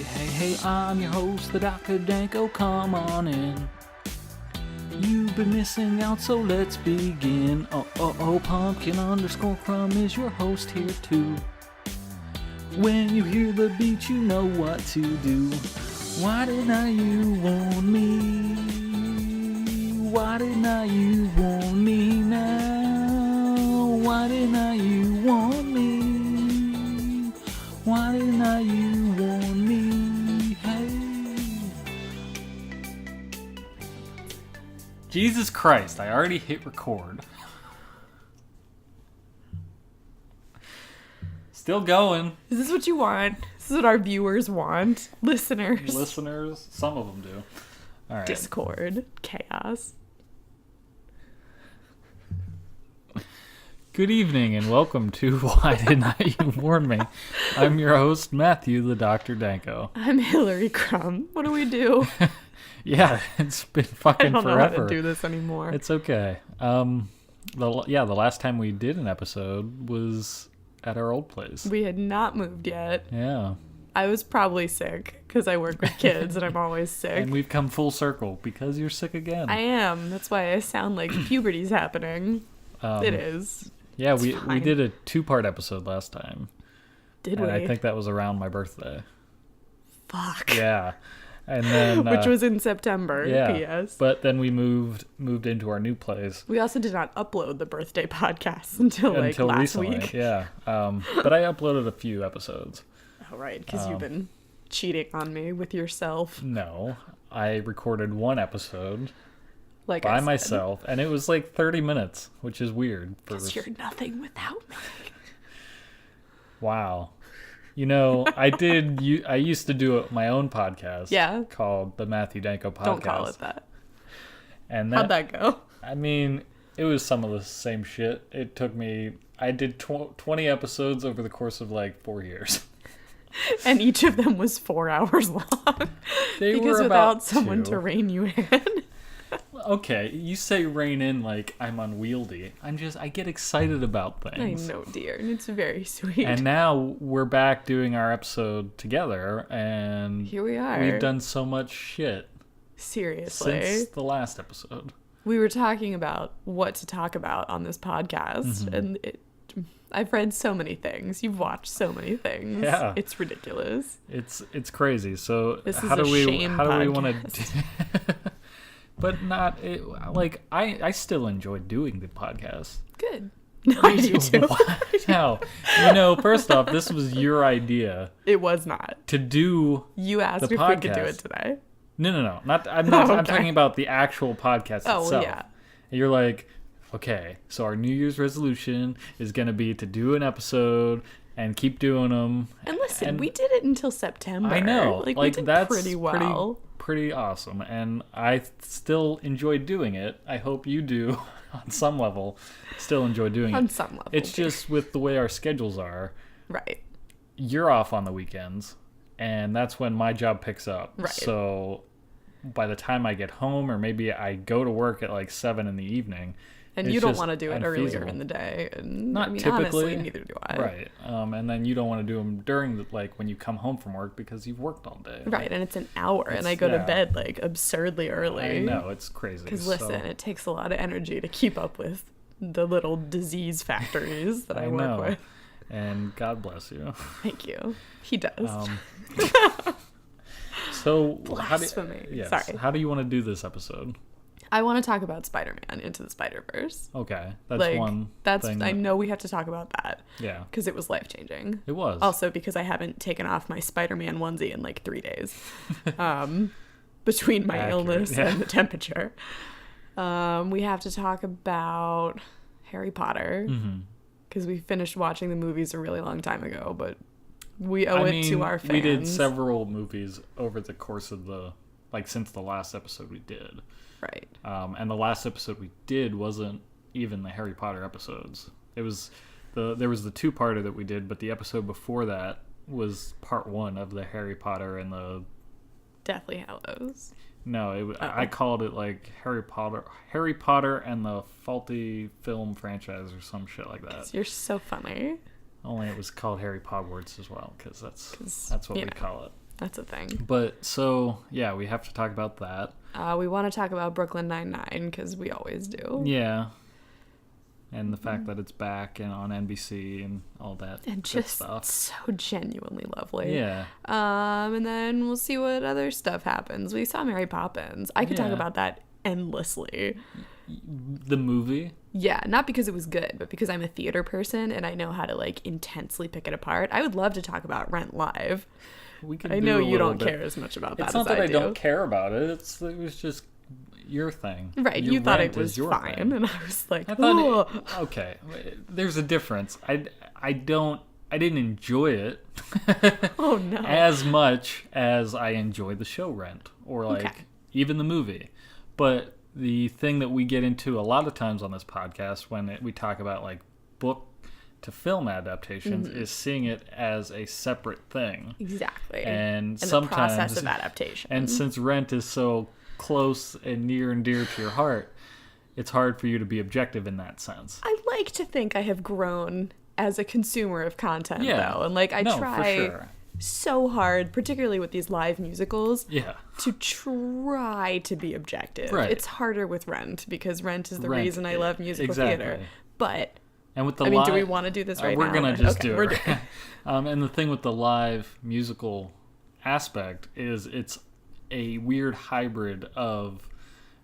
Hey, I'm your host, the Dr. Danko, come on in. You've been missing out, so let's begin. Pumpkin_crumb is your host here too. When you hear the beat, you know what to do. Why didn't you warn me? Why didn't you warn me now? Why didn't you warn me? Why didn't you warn me? Hey. Jesus Christ, I already hit record. Still going. Is this what you want? This is what our viewers want. Listeners. Some of them do. All right. Discord. Chaos. Good evening and welcome to Why Didn't You Warn Me? I'm your host, Matthew, the Dr. Danko. I'm Hillary Crumb. What do we do? Yeah, it's been fucking forever. I don't know how to do this anymore. It's okay. The last time we did an episode was at our old place. We had not moved yet. Yeah. I was probably sick because I work with kids and I'm always sick. And we've come full circle because you're sick again. I am. That's why I sound like puberty's happening. It is. Yeah, we did a 2-part episode last time. Did we? I think that was around my birthday. Fuck. Yeah. And then which was in September, yeah, PS. But then we moved into our new place. We also did not upload the birthday podcast until last recently, week. Yeah. But I uploaded a few episodes. Oh, right, because you've been cheating on me with yourself. No, I recorded one episode by myself, and it was like 30 minutes, which is weird. Because you're nothing without me. Wow. You know, I used to do my own podcast called the Matthew Danko Podcast. Don't call it that. And how'd that go? I mean, it was some of the same shit. It took me, I did 20 episodes over the course of like 4 years. And each of them was 4 hours long. Because without someone to rein you in. Okay, you say rein in like I'm unwieldy. I get excited about things. I know, dear, and it's very sweet. And now we're back doing our episode together, and here we are. We've done so much shit. Seriously. Since the last episode. We were talking about what to talk about on this podcast, and I've read so many things. You've watched so many things. Yeah. It's ridiculous. It's crazy. So this how do we want to But not I still enjoy doing the podcast. Good. No, I do too. Now, you know, first off, this was your idea. It was not. To do You asked if podcast. we could do it today. No. I'm talking about the actual podcast itself. Oh, yeah. And you're like, okay, so our New Year's resolution is going to be to do an episode and keep doing them. And listen, we did it until September. I know. Like we did that's pretty well. Pretty awesome. And I still enjoy doing it. I hope you do on some level still enjoy doing it. On some level. It's just with the way our schedules are. Right. You're off on the weekends, and that's when my job picks up. Right. So by the time I get home, or maybe I go to work at like 7 in the evening. And you don't want to do it earlier in the day. And Not typically. Honestly, neither do I. Right. And then you don't want to do them during when you come home from work because you've worked all day. Right. And it's an hour. And I go to bed like absurdly early. I know. It's crazy. Because listen, it takes a lot of energy to keep up with the little disease factories that I work with. And God bless you. Thank you. He does. So blasphemy. Sorry. How do you want to do this episode? I want to talk about Spider-Man Into the Spider-Verse. Okay, that's one thing. I know we have to talk about that. Yeah. Because it was life-changing. It was. Also because I haven't taken off my Spider-Man onesie in like 3 days. Between my illness and the temperature. We have to talk about Harry Potter. Because we finished watching the movies a really long time ago, but we owe it to our fans. We did several movies over the course of since the last episode we did. Right. And the last episode we did wasn't even the Harry Potter episodes. There was the 2-parter that we did, but the episode before that was part 1 of the Harry Potter and the Deathly Hallows. No, I called it like Harry Potter and the Faulty Film Franchise or some shit like that. You're so funny. Only it was called Harry Pogwarts as well, because that's what we call it. That's a thing. But so, yeah, we have to talk about that. We want to talk about Brooklyn Nine-Nine because we always do. Yeah. And the fact that it's back and on NBC and all that and just stuff. So genuinely lovely. Yeah. And then we'll see what other stuff happens. We saw Mary Poppins. I could talk about that endlessly. The movie? Yeah, not because it was good, but because I'm a theater person and I know how to like intensely pick it apart. I would love to talk about Rent live. I know you don't care as much about that as I do. It's not that I don't care about it. It was just your thing. Right, you thought it was fine, thing. And I was like, okay, there's a difference. I didn't enjoy it oh no as much as I enjoy the show Rent or like even the movie. But the thing that we get into a lot of times on this podcast when we talk about like book to film adaptations is seeing it as a separate thing. Exactly. And sometimes the process of adaptation. And since Rent is so close and near and dear to your heart, it's hard for you to be objective in that sense. I like to think I have grown as a consumer of content, though. And like I try so hard, particularly with these live musicals, to try to be objective. Right. It's harder with Rent because Rent is the reason I love musical theater. But and with the do we want to do this right now? We're gonna just do it. And the thing with the live musical aspect is it's a weird hybrid of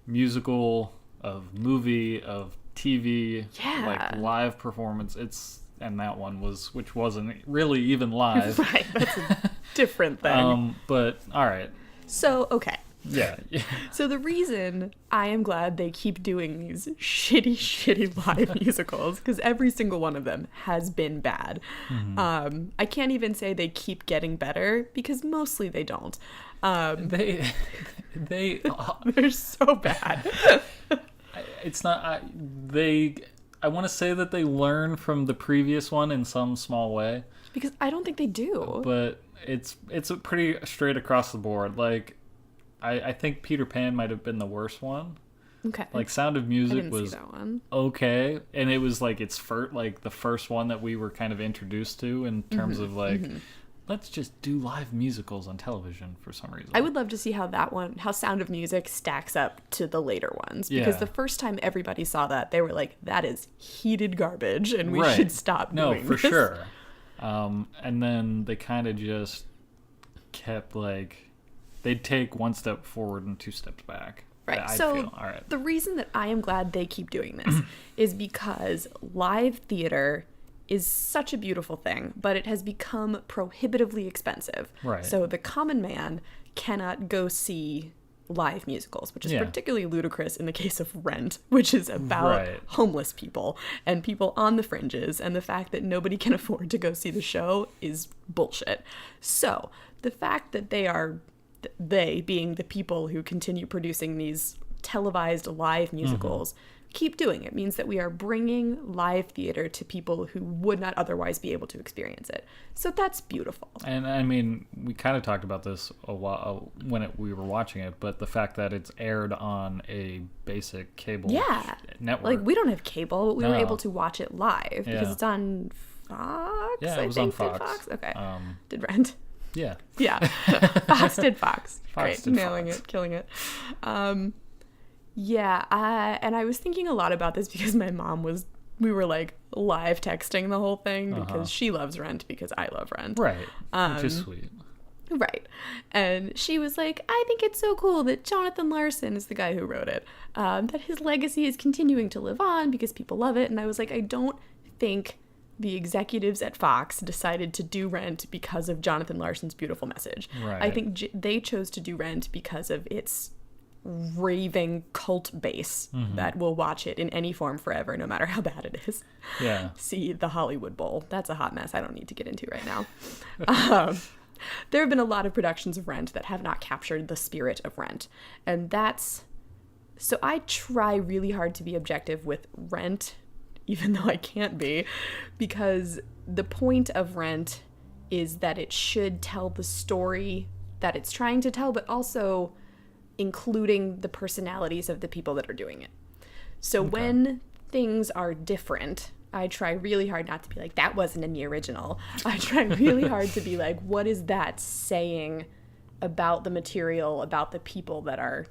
musical, of movie, of TV, like live performance. And that one which wasn't really even live. Right, that's a different thing. But all right. So, okay. Yeah. So the reason I am glad they keep doing these shitty live musicals, because every single one of them has been bad. Mm-hmm. I can't even say they keep getting better because mostly they don't. They're so bad. It's not. I want to say that they learn from the previous one in some small way. Because I don't think they do. But it's a pretty straight across the board. Like, I think Peter Pan might have been the worst one. Okay. Like, Sound of Music was see that one. Okay, and it was like the first one that we were kind of introduced to in terms of like. Let's just do live musicals on television for some reason. I would love to see how Sound of Music stacks up to the later ones. Because the first time everybody saw that, they were like, that is heated garbage and we should stop doing this. No, for sure. And then they kind of just kept like, they'd take one step forward and two steps back. Right. So the reason that I am glad they keep doing this is because live theater is such a beautiful thing, but it has become prohibitively expensive. Right. So the common man cannot go see live musicals, which is particularly ludicrous in the case of Rent, which is about homeless people and people on the fringes, and the fact that nobody can afford to go see the show is bullshit. So the fact that they being the people who continue producing these televised live musicals keep doing it means that we are bringing live theater to people who would not otherwise be able to experience it. So that's beautiful. And I mean, we kind of talked about this a while when we were watching it, but the fact that it's aired on a basic cable network. Like, we don't have cable, but we were able to watch it live because it's on Fox. Yeah, it was on Fox. Okay. Did Rent? Yeah. Yeah. Fox did Fox. Great. Did nailing Fox. It, killing it. Yeah, and I was thinking a lot about this because my mom we were like live texting the whole thing because she loves Rent because I love Rent. Right, which is sweet. Right. And she was like, I think it's so cool that Jonathan Larson is the guy who wrote it, that his legacy is continuing to live on because people love it. And I was like, I don't think the executives at Fox decided to do Rent because of Jonathan Larson's beautiful message. Right. I think they chose to do Rent because of its raving cult base that will watch it in any form forever, no matter how bad it is. Yeah. See the Hollywood Bowl. That's a hot mess I don't need to get into right now. There have been a lot of productions of Rent that have not captured the spirit of Rent. And so I try really hard to be objective with Rent, even though I can't be, because the point of Rent is that it should tell the story that it's trying to tell, but also including the personalities of the people that are doing it. So when things are different, I try really hard not to be like, that wasn't in the original. I try really hard to be like, what is that saying about the material, about the people that are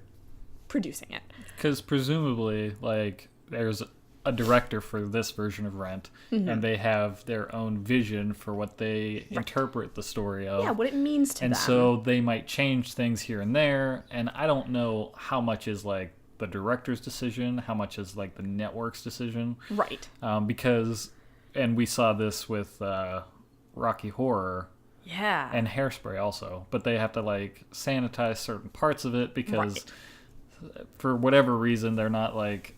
producing it. Because presumably, like, there's a director for this version of Rent, and they have their own vision for what they interpret the story of. Yeah, what it means to them. And so they might change things here and there, and I don't know how much is, like, the director's decision, how much is, like, the network's decision. Right. Because, and we saw this with Rocky Horror. Yeah. And Hairspray also, but they have to, like, sanitize certain parts of it because for whatever reason they're not, like,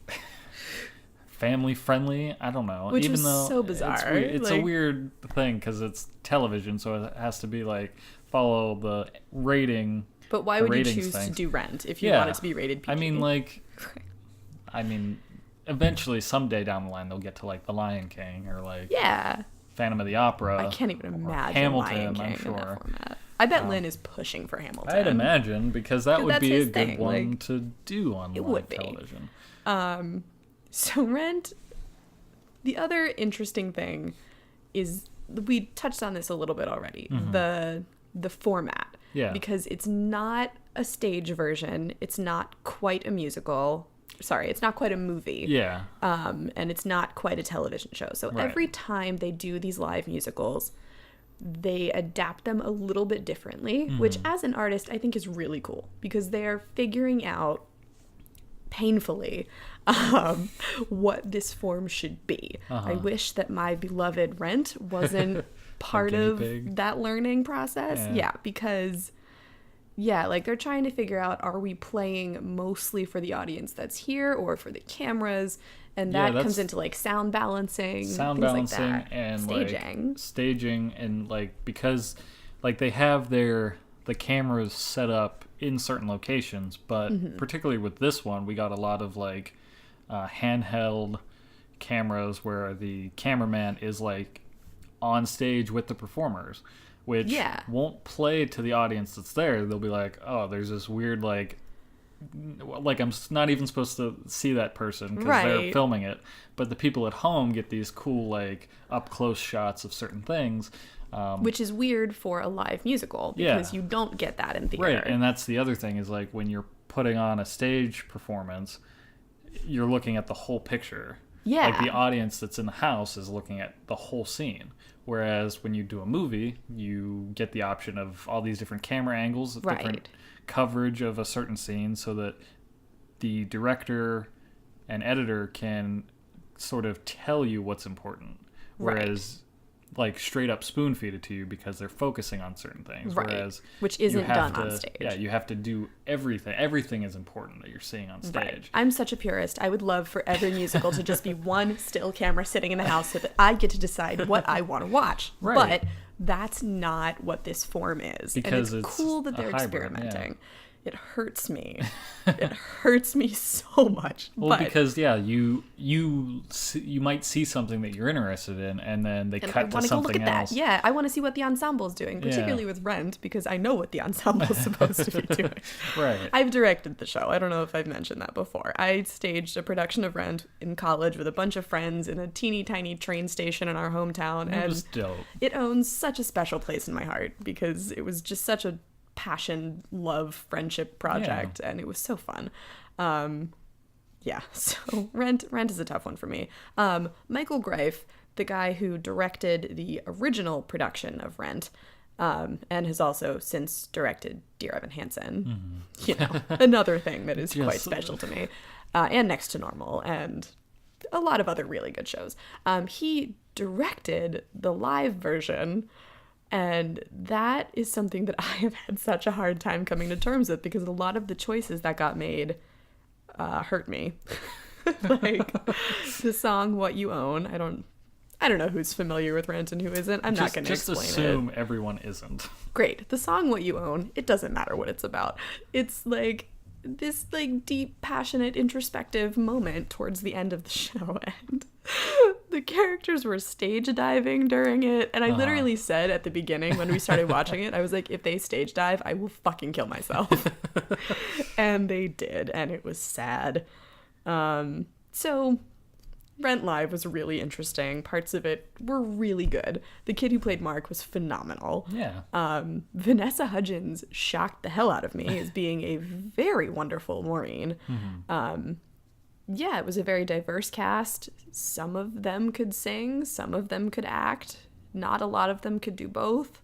family friendly. I don't know. Which Even was though so bizarre. It's weird. It's like, a weird thing because it's television, so it has to be, like, follow the rating. But why would you choose to do Rent if you want it to be rated PG? I mean, like, eventually someday down the line they'll get to, like, The Lion King or, like, Phantom of the Opera. I can't even imagine Hamilton, Lion King I'm sure. in that format. I bet Lynn is pushing for Hamilton. I'd imagine, because that would be a good thing. one like, to do on live television. So Rent, the other interesting thing is, we touched on this a little bit already, the format. Yeah. Because it's not a stage version, it's not quite a musical. Sorry, it's not quite a movie. Yeah. And it's not quite a television show. So every time they do these live musicals, they adapt them a little bit differently, which as an artist I think is really cool, because they're figuring out painfully what this form should be. I wish that my beloved Rent wasn't part of that learning process. Yeah, because like, they're trying to figure out, are we playing mostly for the audience that's here or for the cameras? And that comes into, like, sound balancing like that. And staging. And, like, because, like, they have the cameras set up in certain locations, but particularly with this one, we got a lot of, like, handheld cameras where the cameraman is, like, on stage with the performers, which won't play to the audience that's there. They'll be like, oh, there's this weird, like I'm not even supposed to see that person because they're filming it, but the people at home get these cool, like, up close shots of certain things, which is weird for a live musical because you don't get that in theater. Right. And that's the other thing, is, like, when you're putting on a stage performance, you're looking at the whole picture. Yeah. Like, the audience that's in the house is looking at the whole scene. Whereas when you do a movie, you get the option of all these different camera angles, different coverage of a certain scene, so that the director and editor can sort of tell you what's important. Whereas, like, straight up spoon feed it to you because they're focusing on certain things. Whereas which isn't done on stage. Yeah, you have to do everything. Everything is important that you're seeing on stage. Right. I'm such a purist. I would love for every musical to just be one still camera sitting in the house so that I get to decide what I want to watch. Right. But that's not what this form is. Because and it's cool that they're experimenting. Yeah. It hurts me. It hurts me so much. Well, because you might see something that you're interested in, and then they cut to something go look at else. That. Yeah, I want to see what the ensemble is doing, particularly with Rent, because I know what the ensemble is supposed to be doing. Right. I've directed the show. I don't know if I've mentioned that before. I staged a production of Rent in college with a bunch of friends in a teeny tiny train station in our hometown, It was dope. It owns such a special place in my heart because it was just such a passion, love, friendship project, and it was so fun. So Rent is a tough one for me. Michael Greif, the guy who directed the original production of Rent, and has also since directed Dear Evan Hansen, another thing that is quite special to me, and Next to Normal, and a lot of other really good shows. He directed the live version. And that is something that I have had such a hard time coming to terms with, because a lot of the choices that got made hurt me. Like the song "What You Own." I don't know who's familiar with Rent and who isn't. I'm not going to explain it. Just assume everyone isn't. Great. The song "What You Own," it doesn't matter what it's about. It's like this, like, deep, passionate, introspective moment towards the end of the show, and the characters were stage diving during it, and I literally said at the beginning when we started watching it, I was like, if they stage dive, I will fucking kill myself. And they did, and it was sad. So Rent Live was really interesting. Parts of it were really good. The kid who played Mark was phenomenal. Yeah. Vanessa Hudgens shocked the hell out of me as being a very wonderful Maureen. Yeah, it was a very diverse cast. Some of them could sing, some of them could act. Not a lot of them could do both.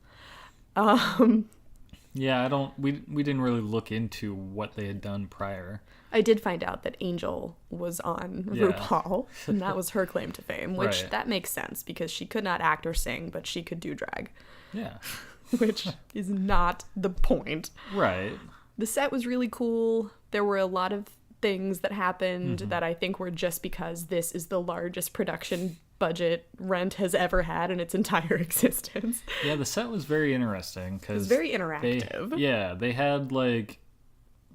Yeah, we didn't really look into what they had done prior. I did find out that Angel was on RuPaul, and that was her claim to fame, which that makes sense because she could not act or sing, but she could do drag. Yeah. Which is not the point. Right. The set was really cool. There were a lot of things that happened that I think were just because this is the largest production budget Rent has ever had in its entire existence. Yeah, the set was very interesting because it was very interactive. They had like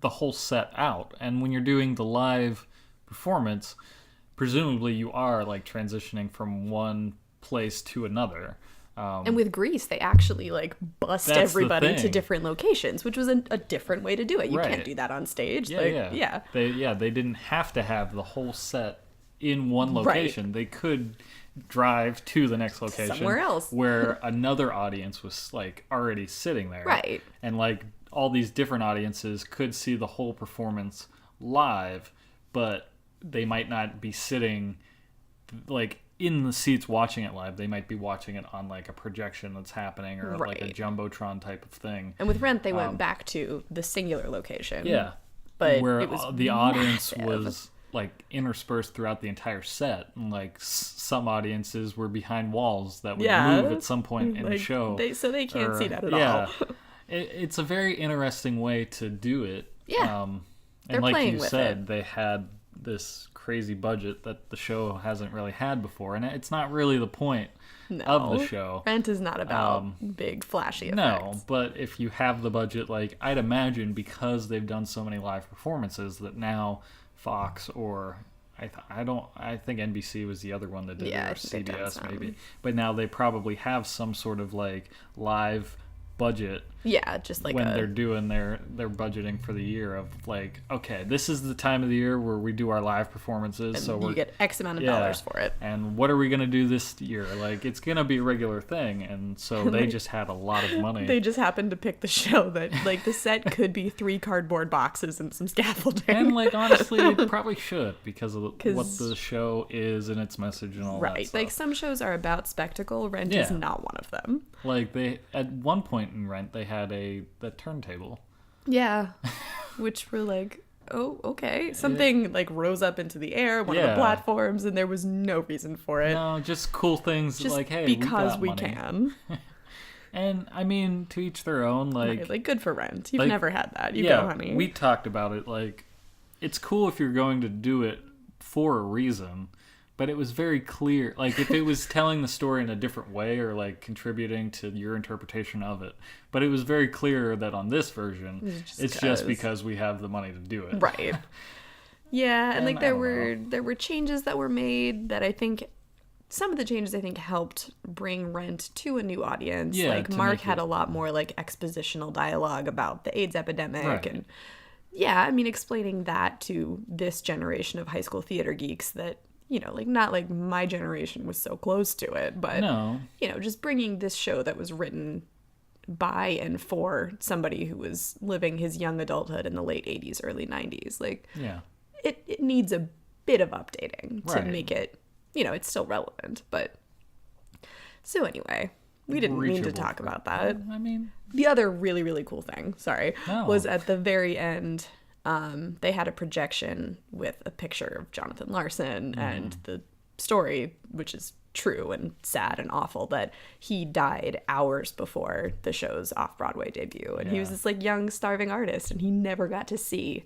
the whole set out, and when you're doing the live performance, presumably you are like transitioning from one place to another. And with Grease, they actually like bust everybody to different locations, which was a different way to do it. You can't do that on stage. They didn't have to have the whole set in one location. They could drive to the next location somewhere else where another audience was like already sitting there. Right. And like all these different audiences could see the whole performance live, but they might not be sitting like in the seats watching it live. They might be watching it on like a projection that's happening or like a Jumbotron type of thing. And with Rent, they went back to the singular location. Yeah. But where it was the audience massive. was like interspersed throughout the entire set, and like some audiences were behind walls that would move at some point in the show. So they can't see that at all. It's a very interesting way to do it. Yeah. And they're like playing you with said, it. they had this crazy budget that the show hasn't really had before, and it's not really the point of the show. Rent is not about big flashy effects. No, but if you have the budget, like I'd imagine because they've done so many live performances that now Fox or I think NBC was the other one that did it, or CBS maybe. But now they probably have some sort of like live budget. Yeah, just like when they're doing their budgeting for the year of like, okay, this is the time of the year where we do our live performances, and so you get X amount of dollars for it. And what are we gonna do this year? Like, it's gonna be a regular thing, and so they just had a lot of money. They just happened to pick the show that like the set could be 3 cardboard boxes and some scaffolding. And like honestly, it probably should because of what the show is and its message and all that. Right, stuff. like some shows are about spectacle. Rent is not one of them. Like they at one point in Rent they had a turntable. Yeah, which were like, oh, okay. Something like rose up into the air, one of the platforms, and there was no reason for it. No, just cool things just like, hey, because we can. And I mean, to each their own. Like good for Rent. You've never had that. You go, honey. We talked about it. Like, it's cool if you're going to do it for a reason. But it was very clear, like if it was telling the story in a different way or like contributing to your interpretation of it. But it was very clear that on this version, it's just because we have the money to do it. Right. Yeah, and like there were changes that were made that I think some of the changes I think helped bring Rent to a new audience. Yeah, like Mark had a lot more like expositional dialogue about the AIDS epidemic and I mean explaining that to this generation of high school theater geeks that like not like my generation was so close to it, but just bringing this show that was written by and for somebody who was living his young adulthood in the late 80s, early 90s. Like, it needs a bit of updating to make it, it's still relevant. But so anyway, we didn't mean to talk about that. I mean, the other really, really cool thing, was at the very end. They had a projection with a picture of Jonathan Larson and the story, which is true and sad and awful, that he died hours before the show's off-Broadway debut. And he was this like young, starving artist, and he never got to see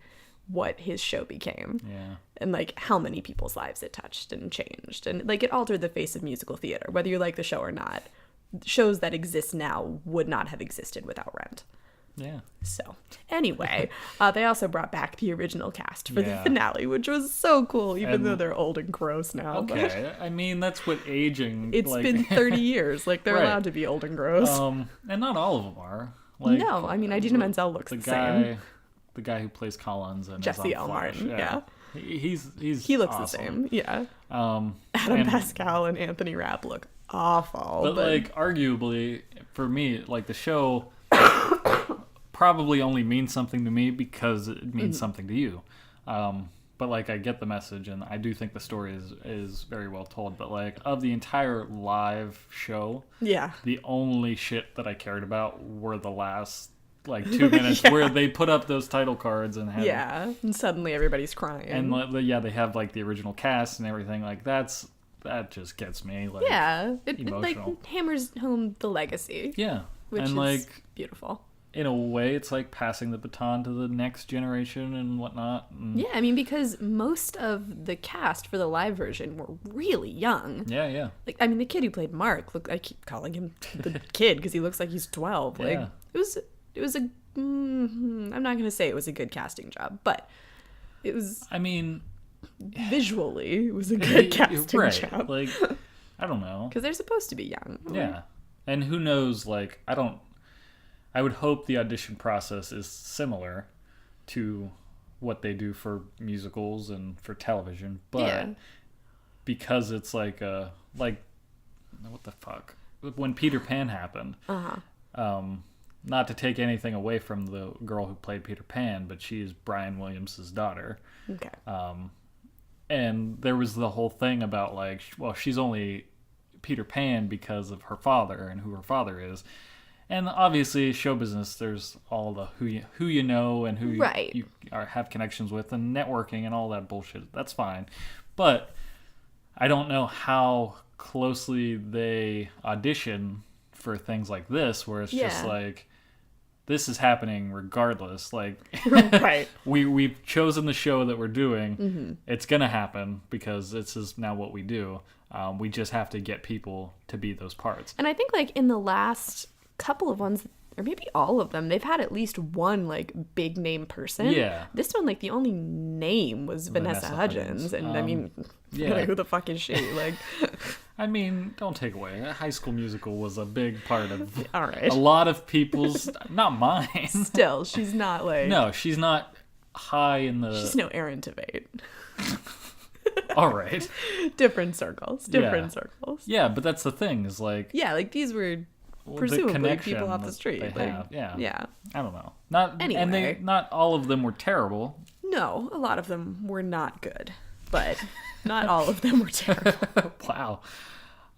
what his show became. Yeah. And like how many people's lives it touched and changed. And like it altered the face of musical theater, whether you like the show or not. Shows that exist now would not have existed without Rent. Yeah. So, anyway, they also brought back the original cast for the finale, which was so cool, even though they're old and gross now. Okay, I mean, that's what aging... It's been 30 years. Like, they're allowed to be old and gross. And not all of them are. Like, no, I mean, Idina Menzel looks the same. The guy who plays Collins and Jesse is on L. Flash. Martin, He looks awesome. the same. Yeah. Adam Pascal and Anthony Rapp look awful. But like, arguably, for me, like, the show probably only means something to me because it means something to you. But like, I get the message, and I do think the story is very well told. But like, of the entire live show, the only shit that I cared about were the last like 2 minutes where they put up those title cards and had, and suddenly everybody's crying. And they have like the original cast and everything. Like, that just gets me like it like hammers home the legacy. Which is like beautiful. In a way, it's like passing the baton to the next generation and whatnot. And I mean, because most of the cast for the live version were really young. Like, I mean, the kid who played Mark, I keep calling him the kid because he looks like he's 12. Like, it was a. I'm not gonna say it was a good casting job, but it was. I mean, visually, it was a good casting job. Like, I don't know, because they're supposed to be young. Yeah, and who knows? Like, I would hope the audition process is similar to what they do for musicals and for television, but because it's like what the fuck, when Peter Pan happened, not to take anything away from the girl who played Peter Pan, but she is Brian Williams' daughter. Okay. And there was the whole thing about like, well, she's only Peter Pan because of her father and who her father is. And obviously, show business, there's all the who you know and who you have connections with and networking and all that bullshit. That's fine. But I don't know how closely they audition for things like this, where it's just like, this is happening regardless. Like, we've chosen the show that we're doing. It's going to happen because this is now what we do. We just have to get people to be those parts. And I think, like, in the last couple of ones, or maybe all of them, they've had at least one like big name person. This one, like, the only name was Vanessa Hudgens, and I mean, like, who the fuck is she? Like, I mean, don't take away. High School Musical was a big part of a lot of people's, not mine. Still, she's not like, no, she's not high in the. She's no Aaron Tveit. All right. Different circles. Yeah, but that's the thing is like. Yeah, like these were. Presumably people off the street. Like, I don't know. Not all of them were terrible. No, a lot of them were not good, but not all of them were terrible. Wow.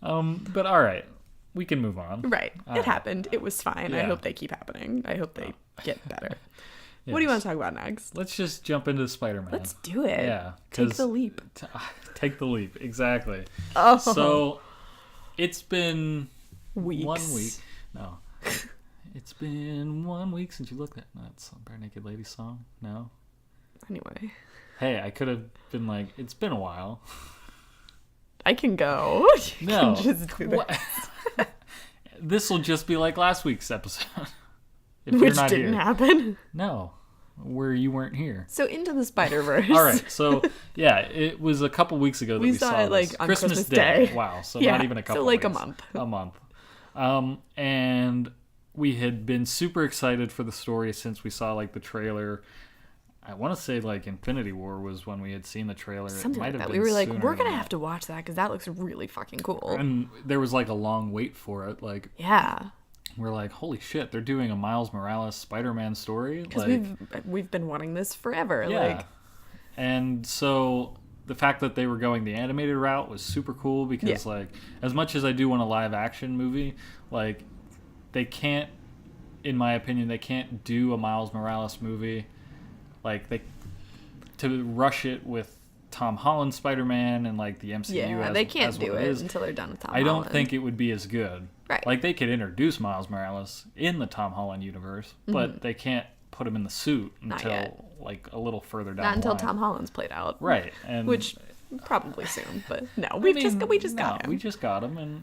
But all right, we can move on. Right. It happened. It was fine. I hope they keep happening. I hope they get better. Yes. What do you want to talk about next? Let's just jump into Spider-Man. Let's do it. Yeah. Take the leap. Take the leap. Exactly. Oh. So it's been... Weeks. 1 week. No. It's been 1 week since you looked at that Bare Naked Lady song. No? Anyway. Hey, I could have been like, it's been a while. I can go. You no. can just do this. This will just be like last week's episode. Which didn't happen. No. Where you weren't here. So Into the Spider-Verse. All right. So, yeah, it was a couple weeks ago that we saw it, like, this. on Christmas Day. Wow. So not even a couple weeks. So like weeks. a month. And we had been super excited for the story since we saw like the trailer. I want to say like Infinity War was when we had seen the trailer. Something like that. We were like, we're going to have to watch that because that looks really fucking cool. And there was like a long wait for it. Like, we're like, holy shit, they're doing a Miles Morales Spider-Man story. Because we've been wanting this forever. Yeah. Like, and so the fact that they were going the animated route was super cool because like, as much as I do want a live action movie, like, they can't, in my opinion, they can't do a Miles Morales movie like to rush it with Tom Holland Spider-Man and like the MCU. Yeah, they can't do it until they're done with Tom Holland. I don't think it would be as good. Right. Like, they could introduce Miles Morales in the Tom Holland universe, but they can't put him in the suit until like a little further down the line. Not until Tom Holland's played out. Right. And which probably soon, but no, we just got him. We just got him, and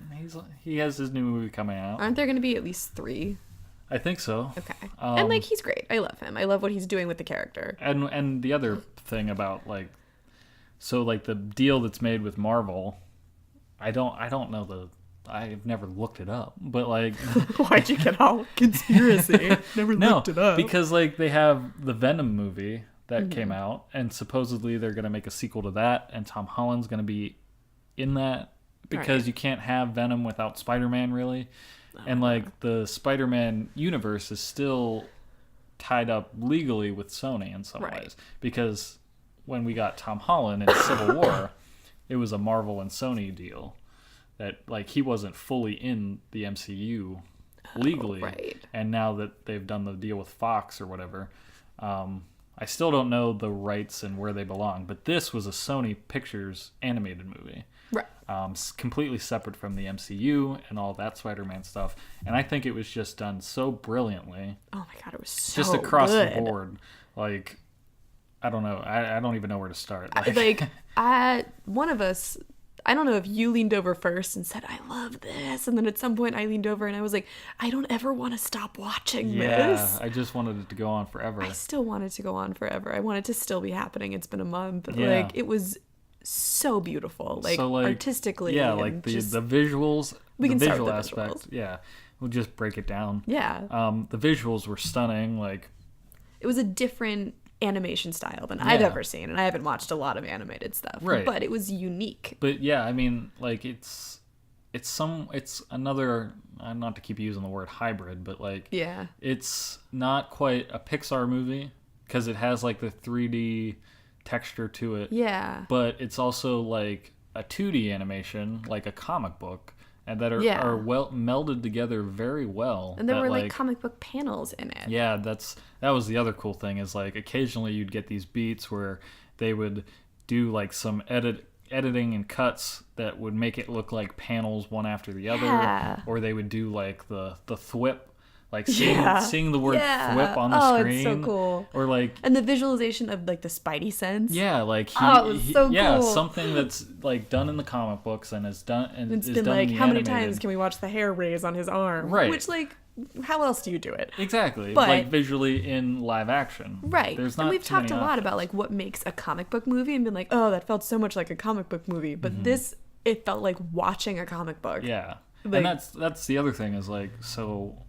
he has his new movie coming out. Aren't there going to be at least 3? I think so. Okay. And like, he's great. I love him. I love what he's doing with the character. And the other thing about like, so like the deal that's made with Marvel, I don't know I've never looked it up, but like, why'd you get all conspiracy? Never looked it up. Because like they have the Venom movie that came out, and supposedly they're going to make a sequel to that, and Tom Holland's going to be in that because you can't have Venom without Spider-Man, really. And like the Spider-Man universe is still tied up legally with Sony in some ways, because when we got Tom Holland in Civil War, it was a Marvel and Sony deal that like he wasn't fully in the MCU legally, and now that they've done the deal with Fox or whatever, I still don't know the rights and where they belong, but this was a Sony Pictures animated movie. Completely separate from the MCU and all that Spider-Man stuff, and I think it was just done so brilliantly. Oh my god, it was so just across good. the board. Like, I don't know, I don't even know where to start. One of us, I don't know if you leaned over first and said, I love this, and then at some point I leaned over and I was like, I don't ever want to stop watching this. I just wanted it to go on forever. I still want it to go on forever. I want it to still be happening. It's been a month. Like, it was so beautiful, like artistically. Yeah, like the visuals, we can the start visual with the aspect. visuals. Yeah, we'll just break it down. Yeah. The visuals were stunning. Like, it was a different animation style than I've ever seen, and I haven't watched a lot of animated stuff. Right. But it was unique. But yeah, I mean, like it's another, not to keep using the word hybrid, but like it's not quite a Pixar movie because it has like the 3D texture to it. Yeah. But it's also like a 2D animation, like a comic book, and that are well melded together very well. And there were like comic book panels in it. Yeah, that was the other cool thing, is like occasionally you'd get these beats where they would do like some editing and cuts that would make it look like panels one after the other, or they would do like the thwip. Like seeing the word thwip on the screen. Oh, it's so cool. Or like, and the visualization of like the Spidey sense. Yeah, like it was so cool. Something that's like done in the comic books and is done and it's is been done like, in the how many animated. times can we watch the hair raise on his arm? Right. Which, like, how else do you do it? Exactly. But, like visually in live action. Right. There's not and we've talked a lot options. about like what makes a comic book movie and been like, oh, that felt so much like a comic book movie. But this, it felt like watching a comic book. Yeah. Like, and that's the other thing, is like, so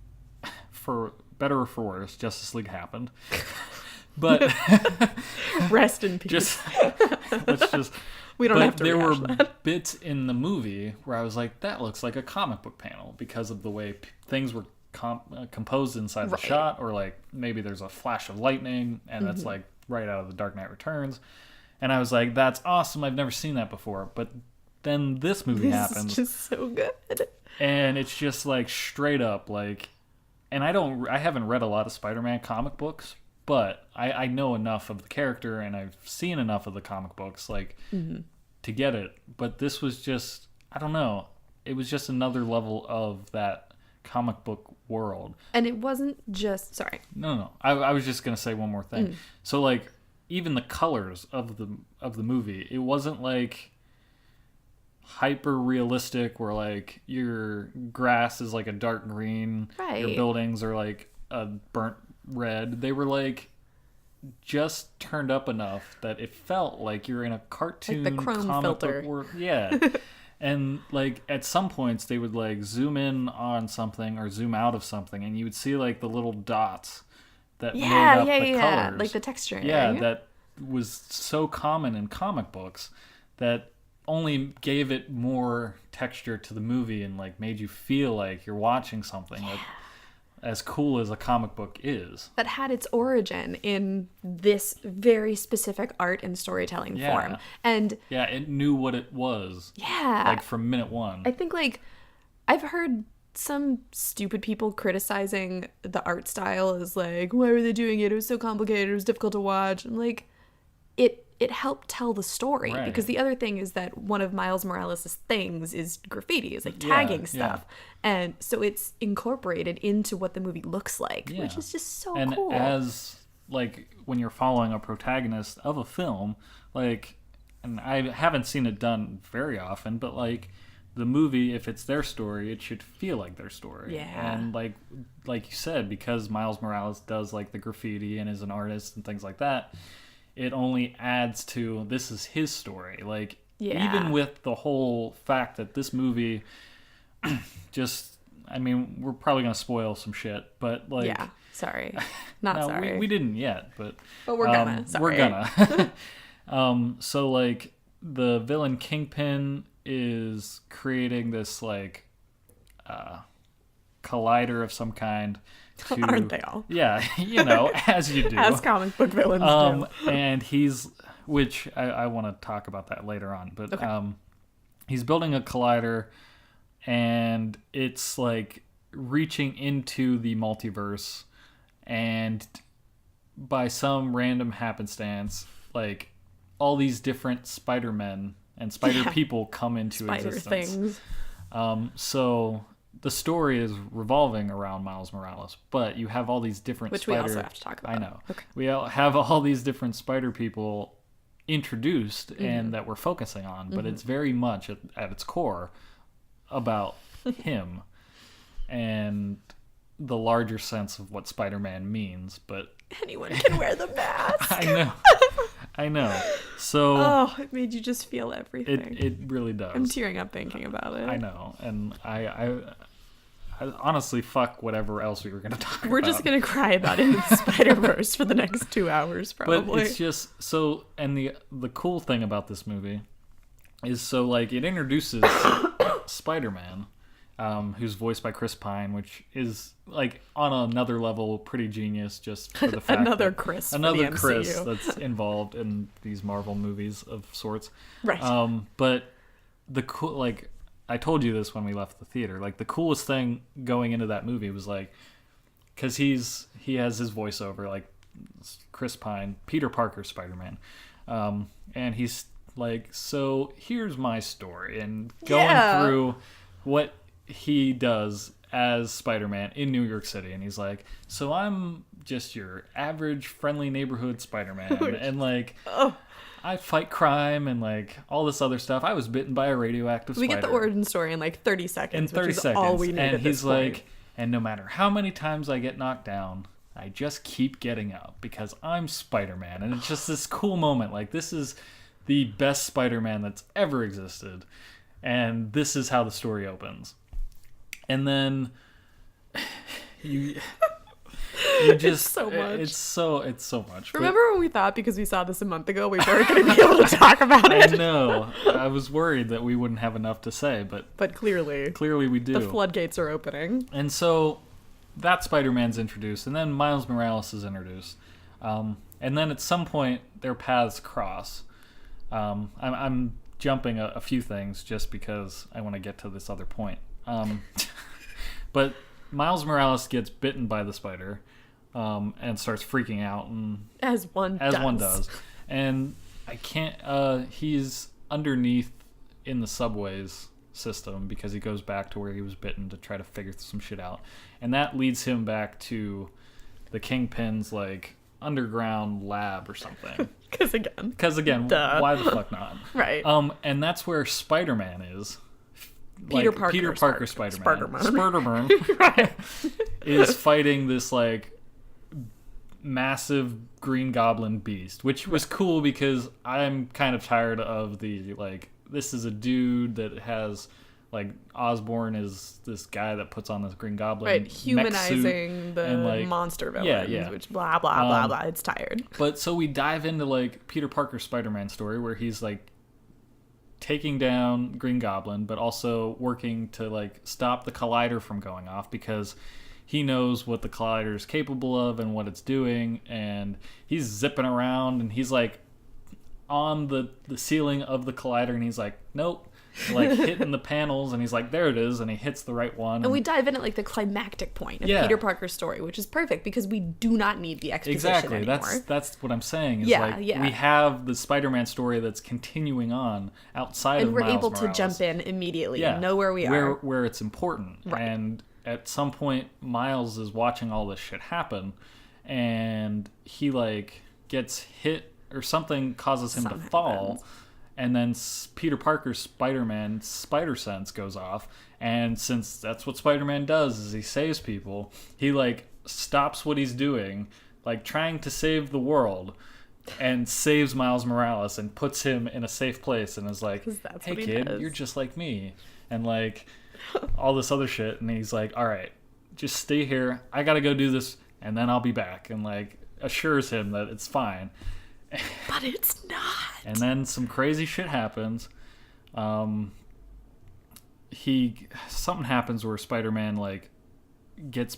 for better or for worse, Justice League happened. But rest in peace. We don't have to. There were that. bits in the movie where I was like, that looks like a comic book panel because of the way things were composed inside the shot, or like maybe there's a flash of lightning and that's like right out of The Dark Knight Returns, and I was like, that's awesome. I've never seen that before. But then this movie happens. It's just so good. And it's just like straight up like. And I haven't read a lot of Spider-Man comic books, but I know enough of the character and I've seen enough of the comic books like to get it. But this was just, I don't know, it was just another level of that comic book world. And it wasn't just, sorry. No. I was just gonna say one more thing. So like even the colors of the movie, it wasn't like hyper realistic where like your grass is like a dark green, your buildings are like a burnt red. They were like just turned up enough that it felt like you're in a cartoon, like the chrome comic filter. book world. Yeah. And like at some points they would like zoom in on something or zoom out of something, and you would see like the little dots that made up the colors, like the texture. That was so common in comic books that only gave it more texture to the movie and like made you feel like you're watching something that as cool as a comic book is. That had its origin in this very specific art and storytelling form. And it knew what it was. Yeah. Like from minute one. I think like I've heard some stupid people criticizing the art style as like, why were they doing it? It was so complicated. It was difficult to watch. And like it helped tell the story, because the other thing is that one of Miles Morales' things is graffiti, is like tagging stuff. And so it's incorporated into what the movie looks like, which is just so cool. And as like when you're following a protagonist of a film, like, and I haven't seen it done very often, but like the movie, if it's their story, it should feel like their story. Yeah. And like you said, because Miles Morales does like the graffiti and is an artist and things like that, it only adds to, this is his story. Like, even with the whole fact that this movie just, I mean, we're probably gonna spoil some shit, but like, yeah, sorry, not no, sorry. We didn't yet, but we're gonna. Sorry. We're gonna. So like the villain Kingpin is creating this like collider of some kind. Aren't they all? Yeah, you know, as you do, as comic book villains do. And which I want to talk about that later on, but okay. He's building a collider, and it's like reaching into the multiverse, and by some random happenstance, like all these different Spider-Men and Spider-People come into Spider existence. Things. So the story is revolving around Miles Morales, but you have all these different we also have to talk about. I know. Okay. We have all these different Spider-People introduced and that we're focusing on, but it's very much at its core about him and the larger sense of what Spider-Man means. But anyone can wear the mask. I know. So it made you just feel everything. It really does. I'm tearing up thinking about it. I know, and I honestly, fuck whatever else we were going to talk about. We're just going to cry about Into the Spider-Verse for the next 2 hours, probably. But it's just so, and the cool thing about this movie is so, like, it introduces Spider-Man, who's voiced by Chris Pine, which is, like, on another level pretty genius, just for the fact another that Chris that's involved in these Marvel movies of sorts. Right. But the cool, like, I told you this when we left the theater. Like, the coolest thing going into that movie was, like, because he has his voiceover, like, Chris Pine, Peter Parker, Spider-Man. And he's like, so here's my story. And going through what he does as Spider-Man in New York City. And he's like, so I'm just your average, friendly neighborhood Spider-Man. And, like... I fight crime and, like, all this other stuff. I was bitten by a radioactive spider. We get the origin story in, like, 30 seconds, which is all we need and he's like, point. And no matter how many times I get knocked down, I just keep getting up because I'm Spider-Man. And it's just this cool moment. Like, this is the best Spider-Man that's ever existed. And this is how the story opens. And then you just it's so much. It's so much. Remember when we thought because we saw this a month ago we weren't going to be able to talk about it? I know. I was worried that we wouldn't have enough to say, but clearly we do. The floodgates are opening. And so that Spider-Man's introduced, and then Miles Morales is introduced, and then at some point their paths cross. I'm jumping a few things just because I want to get to this other point. But Miles Morales gets bitten by the spider. And starts freaking out, and as one does. And I can't. He's underneath in the subways system because he goes back to where he was bitten to try to figure some shit out, and that leads him back to the Kingpin's like underground lab or something. Because again, duh. Why the fuck not? Right. And that's where Spider-Man is. Peter like, Parker, Peter Parker Spider-Man. Spider-Man. Right. Is fighting this like massive Green Goblin beast, which was cool because I'm kind of tired of the like this is a dude that has like Osborn is this guy that puts on this Green Goblin right, humanizing the and, like, monster villains, yeah. which blah blah blah blah. It's tired. But so we dive into like Peter Parker's Spider-Man story where he's like taking down Green Goblin, but also working to like stop the collider from going off because he knows what the collider is capable of and what it's doing, and he's zipping around and he's like on the ceiling of the collider and he's like, nope. Like hitting the panels and he's like, there it is, and he hits the right one. And we dive in at like the climactic point of Peter Parker's story, which is perfect because we do not need the exposition anymore. That's what I'm saying. Is we have the Spider-Man story that's continuing on outside of Miles Morales. And we're able to jump in immediately and know where we are. Where it's important. Right. And at some point, Miles is watching all this shit happen, and he like gets hit or something causes him to fall. And then Peter Parker's Spider-Man spider sense goes off, and since that's what Spider-Man does is he saves people, he like stops what he's doing, like trying to save the world, and saves Miles Morales and puts him in a safe place and is like, hey kid, you're just like me. And like all this other shit. And he's like, all right, just stay here. I got to go do this, and then I'll be back. And, like, assures him that it's fine. But it's not. And then some crazy shit happens. Something happens where Spider-Man, like, gets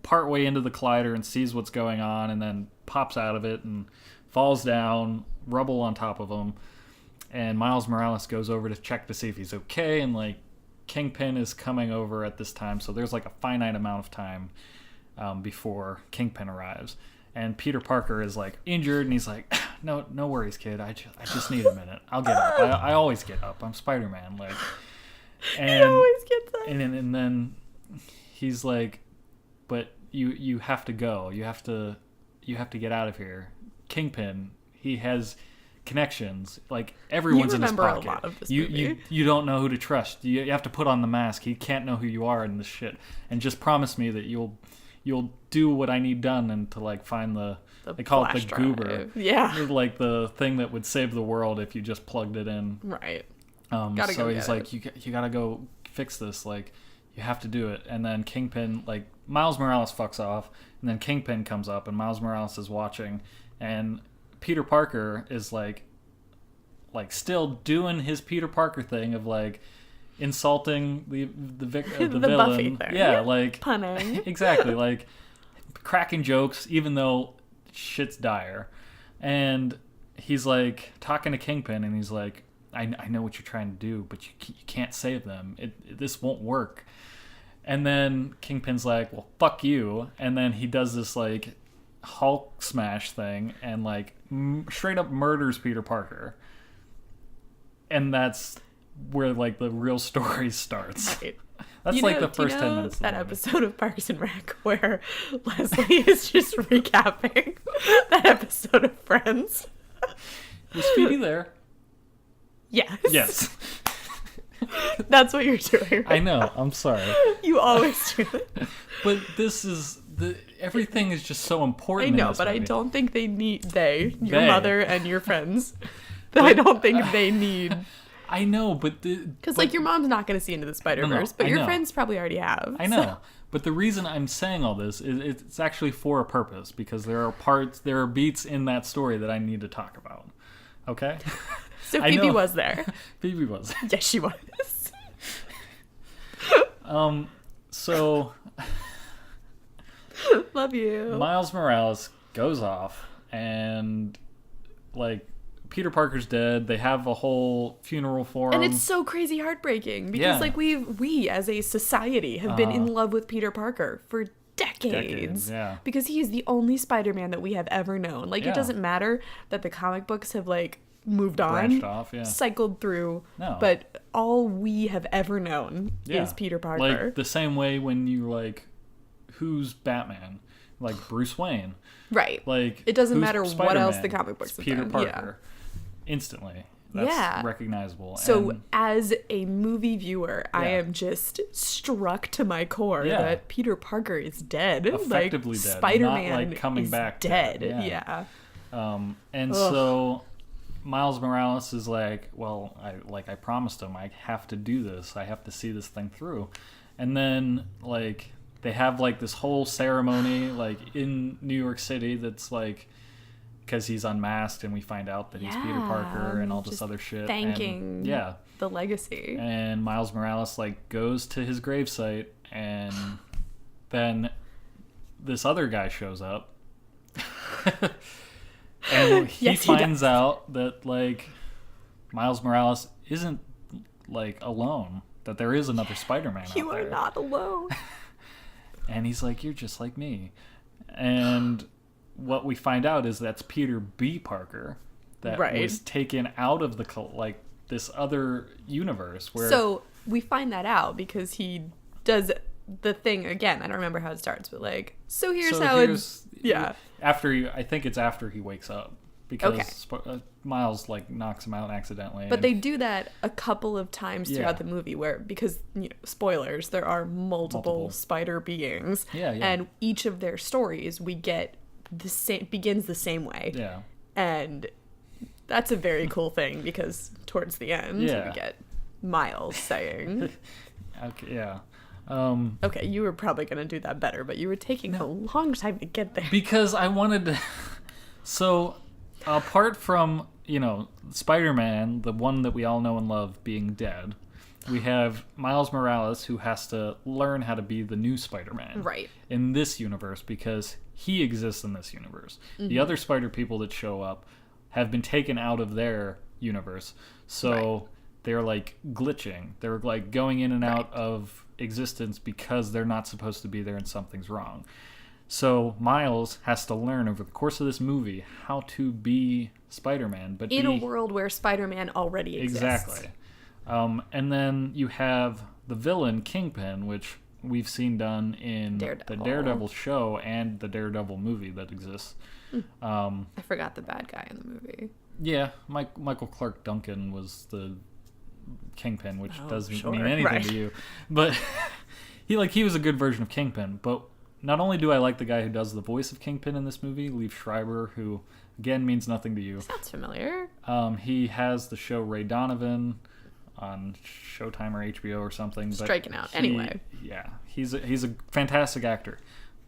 partway into the collider and sees what's going on, and then pops out of it and falls down, rubble on top of him. And Miles Morales goes over to check to see if he's okay, and, like, Kingpin is coming over at this time, so there's, like, a finite amount of time before Kingpin arrives. And Peter Parker is, like, injured, and he's like, no worries, kid. I just need a minute. I'll get up. I always get up. I'm Spider-Man. Like, and He always gets up. And then he's like, but you have to go. You have to get out of here. Kingpin, he has connections. Like, everyone's in his pocket. A lot of this you don't know who to trust. You have to put on the mask. He can't know who you are in this shit. And just promise me that you'll do what I need done, and to, like, find they call it the drive. goober. Yeah. Like the thing that would save the world if you just plugged it in. Right. So he's like, you gotta go fix this. Like, you have to do it. And then Kingpin, like, Miles Morales fucks off, and then Kingpin comes up, and Miles Morales is watching, and Peter Parker is like still doing his Peter Parker thing of, like, insulting the villain. Buffy thing. Yeah, like, punning. Exactly, like, cracking jokes even though shit's dire. And he's, like, talking to Kingpin, and he's like, I know what you're trying to do, but you can't save them. This won't work. And then Kingpin's like, well, fuck you. And then he does this, like, Hulk smash thing and, like, straight up murders Peter Parker. And that's where, like, the real story starts. Right. That's like the first 10 minutes. That episode of Parks and Rec where Leslie is just recapping that episode of Friends. Was Phoebe there? Yes. Yes. That's what you're doing. I know. I'm sorry. You always do it. But this is everything is just so important. I know, but movie. I don't think they need your mother and your friends. I don't think they need. I know, but because, like, your mom's not going to see Into the Spider-Verse, but your friends probably already have. I know, but the reason I'm saying all this is it's actually for a purpose, because there are beats in that story that I need to talk about. Okay. So Phoebe was there. Phoebe was. Yes, she was. So. Love you. Miles Morales goes off, and, like, Peter Parker's dead. They have a whole funeral for him. And it's so crazy heartbreaking because, like, we as a society have been in love with Peter Parker for decades. Yeah. Because he is the only Spider-Man that we have ever known. Like, it doesn't matter that the comic books have, like, moved on, branched off, cycled through, no. But all we have ever known is Peter Parker. Like, the same way when you, like, who's Batman? Like, Bruce Wayne. Right. Like, it doesn't matter what else the comic books have Peter done. Parker. Instantly. That's recognizable. So as a movie viewer, I am just struck to my core that Peter Parker is dead. Effectively like, dead. Spider-Man Not, like, coming is back dead. Dead. Yeah. And so Miles Morales is like, well, I promised him I have to do this. I have to see this thing through. And then, like, they have, like, this whole ceremony, like, in New York City that's, like, because he's unmasked, and we find out that he's Peter Parker and all this other shit. Thanking the legacy. And Miles Morales, like, goes to his gravesite, and then this other guy shows up. And he finds out that, like, Miles Morales isn't, like, alone. That there is another Spider-Man out there. You are not alone. And he's like, you're just like me. And what we find out is that's Peter B. Parker that was taken out of the, like, this other universe. Where So we find that out because he does the thing again. I don't remember how it starts, but, like, so here's how it's... Yeah. I think it's after he wakes up. Because Miles, like, knocks him out accidentally. But they do that a couple of times throughout the movie because, you know, spoilers, there are multiple spider beings. Yeah. And each of their stories we get begins the same way. Yeah. And that's a very cool thing because towards the end we get Miles saying, Okay, yeah. Okay, you were probably going to do that better, but you were taking a long time to get there. Because I wanted to... So, apart from, Spider-Man, the one that we all know and love, being dead, we have Miles Morales, who has to learn how to be the new Spider-Man. Right. In this universe, because he exists in this universe. Mm-hmm. The other Spider people that show up have been taken out of their universe. So they're like glitching. They're like going in and out of existence because they're not supposed to be there and something's wrong. So Miles has to learn over the course of this movie how to be Spider-Man, but in a world where Spider-Man already exists. Exactly. And then you have the villain Kingpin, which we've seen done in the Daredevil show and the Daredevil movie that exists. I forgot the bad guy in the movie. Yeah, Michael Clark Duncan was the Kingpin, which doesn't mean anything to you, but he was a good version of Kingpin. But not only do I like the guy who does the voice of Kingpin in this movie, Liev Schreiber, who again means nothing to you. Sounds familiar. He has the show Ray Donovan on Showtime or HBO or something. Striking out. Anyway. Yeah, he's a fantastic actor.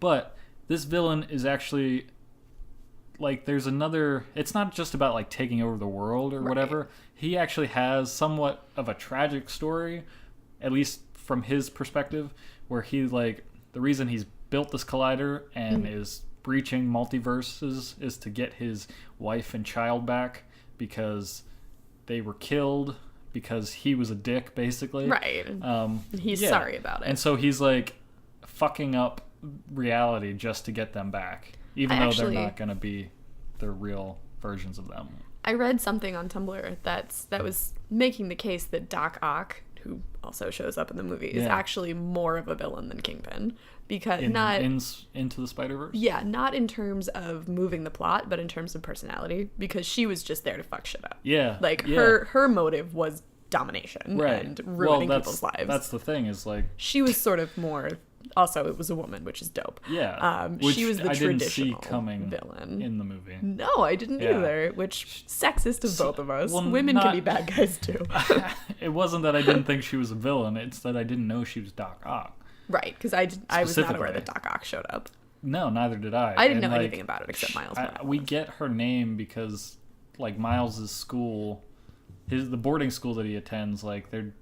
But this villain is actually, like, there's another... It's not just about, like, taking over the world or whatever. He actually has somewhat of a tragic story, at least from his perspective, where he, like... The reason he's built this collider and is breaching multiverses is to get his wife and child back because they were killed because he was a dick, basically. Right. He's sorry about it. And so he's, like, fucking up reality just to get them back, even though they're not going to be the real versions of them. I read something on Tumblr that was making the case that Doc Ock, who also shows up in the movie, is actually more of a villain than Kingpin. Because Into the Spider-Verse? Yeah, not in terms of moving the plot, but in terms of personality, because she was just there to fuck shit up. Yeah. Like, her motive was domination and ruining people's lives. That's the thing, is like... She was sort of more... Also, it was a woman, which is dope. Yeah. She was the traditional coming villain in the movie. No, I didn't either, which sexist of both of us. Women can be bad guys, too. It wasn't that I didn't think she was a villain, it's that I didn't know she was Doc Ock. Right, because I was not aware that Doc Ock showed up. No, neither did I. I didn't know anything about it except Miles Morales. We get her name because, like, Miles's school, the boarding school that he attends, like, they're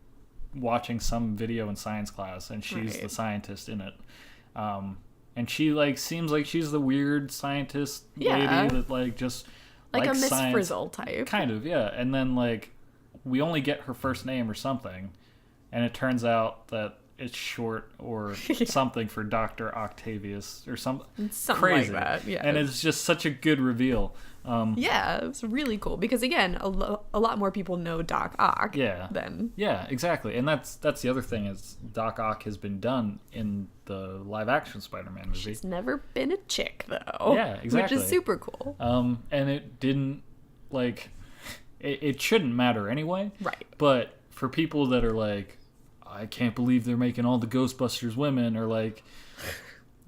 watching some video in science class, and she's the scientist in it. And she, like, seems like she's the weird scientist lady that, like, just like a Miss science. Frizzle type. Kind of, yeah. And then, like, we only get her first name or something, and it turns out that it's short or something for Dr. Octavius or something crazy. Like that, yeah. And it's just such a good reveal. Yeah, it was really cool because, again, a lot more people know Doc Ock than... Yeah, exactly. And that's the other thing is Doc Ock has been done in the live-action Spider-Man movie. She's never been a chick, though. Yeah, exactly. Which is super cool. And it didn't, like... It shouldn't matter anyway. Right. But for people that are like... I can't believe they're making all the Ghostbusters women, or like,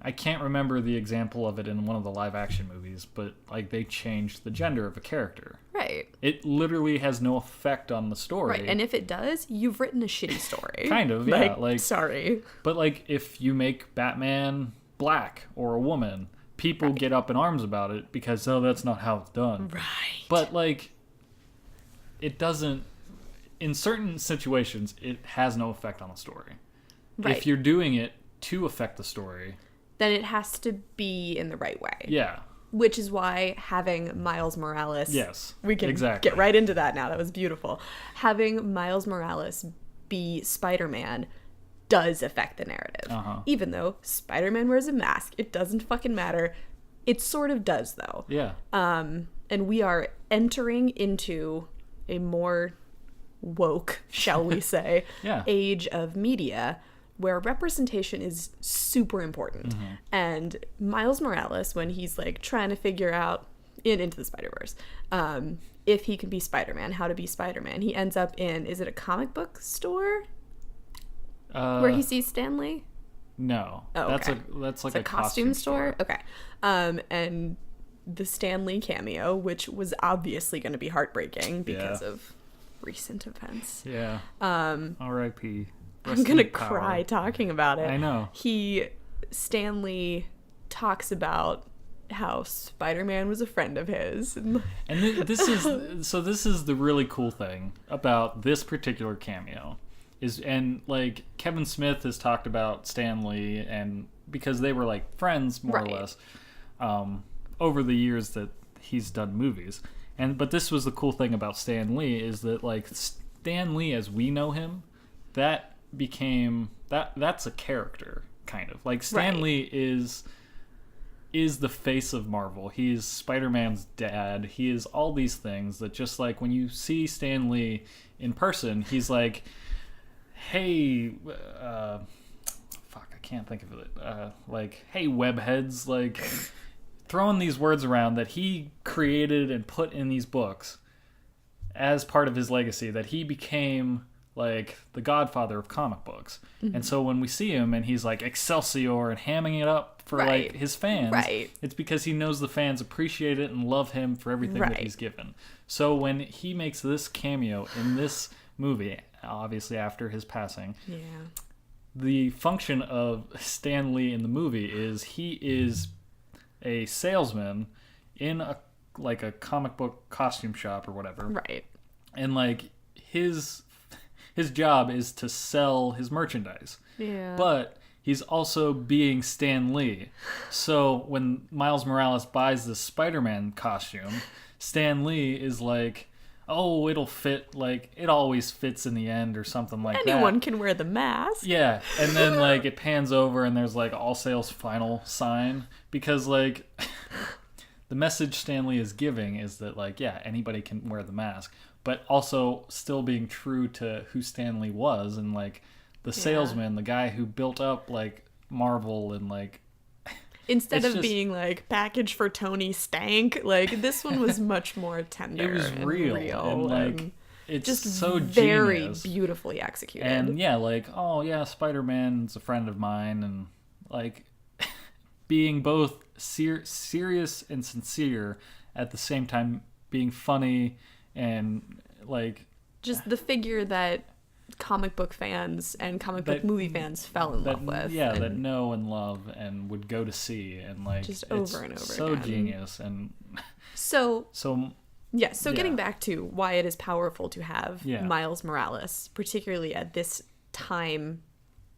I can't remember the example of it in one of the live action movies, but like they changed the gender of a character. Right. It literally has no effect on the story. Right, and if it does, you've written a shitty story. Kind of, yeah. Like, sorry. But like, if you make Batman black or a woman, people get up in arms about it because, oh, that's not how it's done. Right. But like, it doesn't... In certain situations, it has no effect on the story. Right. If you're doing it to affect the story... Then it has to be in the right way. Yeah. Which is why having Miles Morales... Yes, we can get right into that now. That was beautiful. Having Miles Morales be Spider-Man does affect the narrative. Uh-huh. Even though Spider-Man wears a mask. It doesn't fucking matter. It sort of does, though. Yeah. And we are entering into a more... woke, shall we say, age of media where representation is super important. Mm-hmm. And Miles Morales, when he's like trying to figure out Into the Spider-Verse, if he can be Spider-Man, how to be Spider-Man, he ends up in, is it a comic book store where he sees Stan Lee? No. Oh, okay. That's like it's a costume store? Okay. And the Stan Lee cameo, which was obviously going to be heartbreaking because of recent events. Yeah. R.I.P. I'm going to cry talking about it. I know. Stan Lee talks about how Spider-Man was a friend of his. And this is the really cool thing about this particular cameo. Like Kevin Smith has talked about Stan Lee, and because they were like friends more or less over the years that he's done movies. But this was the cool thing about Stan Lee, is that like Stan Lee as we know him, that became that's a character kind of. Like Stan Lee is the face of Marvel. He's Spider-Man's dad. He is all these things that just like when you see Stan Lee in person, he's like, hey, fuck, I can't think of it. Like, hey, webheads, like throwing these words around that he created and put in these books as part of his legacy, that he became like the godfather of comic books. Mm-hmm. And so when we see him and he's like Excelsior and hamming it up for like his fans, it's because he knows the fans appreciate it and love him for everything that he's given. So when he makes this cameo in this movie, obviously after his passing, the function of Stan Lee in the movie is he is a salesman in a comic book costume shop or whatever. Right. And like his job is to sell his merchandise. Yeah. But he's also being Stan Lee. So when Miles Morales buys this Spider-Man costume, Stan Lee is like, oh, it'll fit, like, it always fits in the end or something like that. Anyone can wear the mask. Yeah, and then, like, it pans over and there's, like, all sales final sign. Because, like, the message Stan Lee is giving is that, like, yeah, anybody can wear the mask. But also still being true to who Stan Lee was, and like the salesman, the guy who built up like Marvel, and like instead of being like package for Tony Stank, like this one was much more tender. It was real and like it's just so very genius. Beautifully executed. And yeah, like, oh yeah, Spider-Man's a friend of mine, and like being both serious and sincere at the same time, being funny. And like just the figure that comic book fans and comic book movie fans fell in love with. Yeah, that know and love and would go to see, and like just over and over so again. Genius. And so getting back to why it is powerful to have Miles Morales, particularly at this time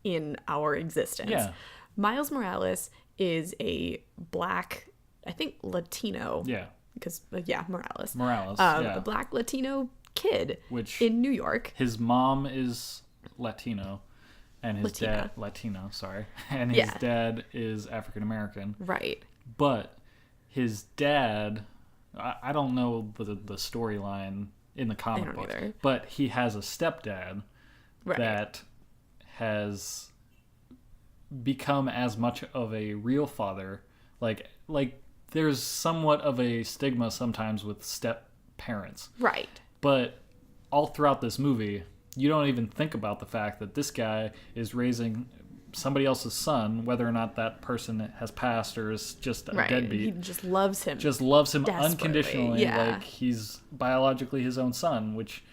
in our existence. Yeah. Miles Morales is a black, I think Latino. Yeah. Because, Morales. A black Latino kid in New York. His mom is Latino, and his dad... Latino, sorry. And his dad is African-American. Right. But his dad... I don't know the storyline in the comic book. Either. But he has a stepdad that has become as much of a real father. Like there's somewhat of a stigma sometimes with step parents. Right. But all throughout this movie, you don't even think about the fact that this guy is raising somebody else's son, whether or not that person has passed or is just a deadbeat. He just loves him. Unconditionally. Like he's biologically his own son, which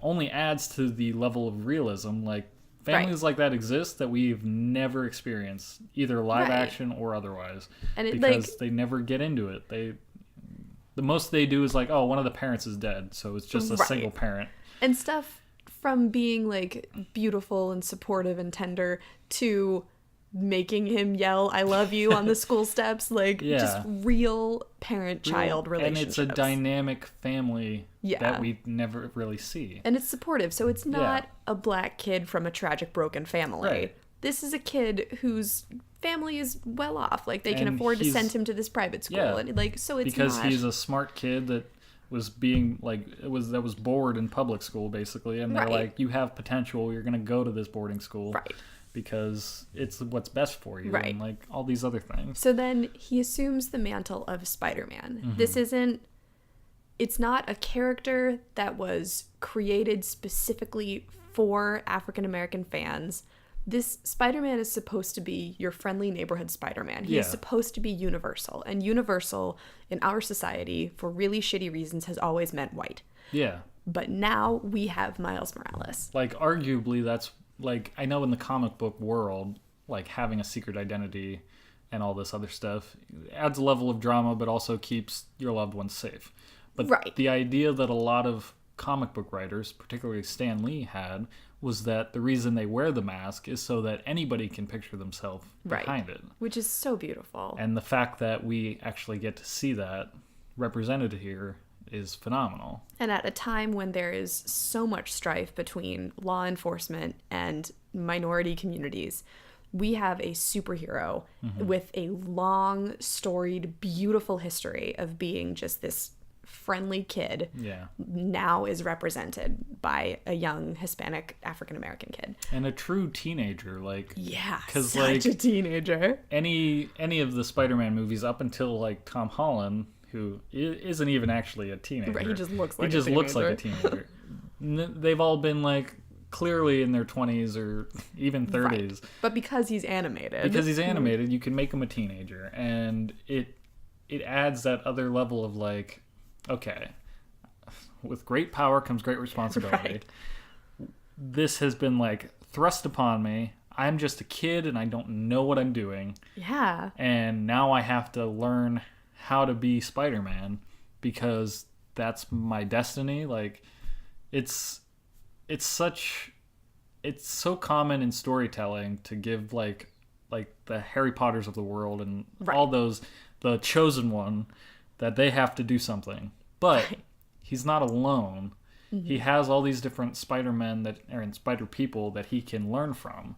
only adds to the level of realism. Like families like that exist that we've never experienced, either live action or otherwise, and because they never get into it. The most they do is like, oh, one of the parents is dead, so it's just a single parent. And stuff from being like beautiful and supportive and tender to making him yell "I love you" on the school steps, like just real parent-child relationships. And it's a dynamic family that we never really see. And it's supportive, so it's not a black kid from a tragic broken family. Right. This is a kid whose family is well off, like they can afford to send him to this private school, and like so it's because he's a smart kid that was being like that was bored in public school basically, and they're like, you have potential, you're gonna go to this boarding school, because it's what's best for you, and like all these other things. So then he assumes the mantle of Spider-Man. Mm-hmm. It's not a character that was created specifically for African American fans. This Spider-Man is supposed to be your friendly neighborhood Spider-Man. He is supposed to be universal. And universal in our society, for really shitty reasons, has always meant white. Yeah. But now we have Miles Morales. Like, arguably, that's like, I know in the comic book world, like, having a secret identity and all this other stuff adds a level of drama, but also keeps your loved ones safe. But the idea that a lot of comic book writers, particularly Stan Lee, had was that the reason they wear the mask is so that anybody can picture themselves behind it. Which is so beautiful. And the fact that we actually get to see that represented here is phenomenal. And at a time when there is so much strife between law enforcement and minority communities, we have a superhero with a long, storied, beautiful history of being just this friendly kid now is represented by a young Hispanic African-American kid. And a true teenager, like... Yeah, such like, a teenager. Any of the Spider-Man movies up until, like, Tom Holland, who isn't even actually a teenager. Right, he just looks like a teenager. They've all been, like, clearly in their 20s or even 30s. Right. But because he's animated. You can make him a teenager. And it adds that other level of, like... Okay, with great power comes great responsibility. Right. This has been, like, thrust upon me. I'm just a kid and I don't know what I'm doing. Yeah. And now I have to learn how to be Spider-Man because that's my destiny. Like, it's so common in storytelling to give, like the Harry Potters of the world and all those, the chosen one, that they have to do something. But he's not alone. He has all these different Spider-Men and Spider people that he can learn from.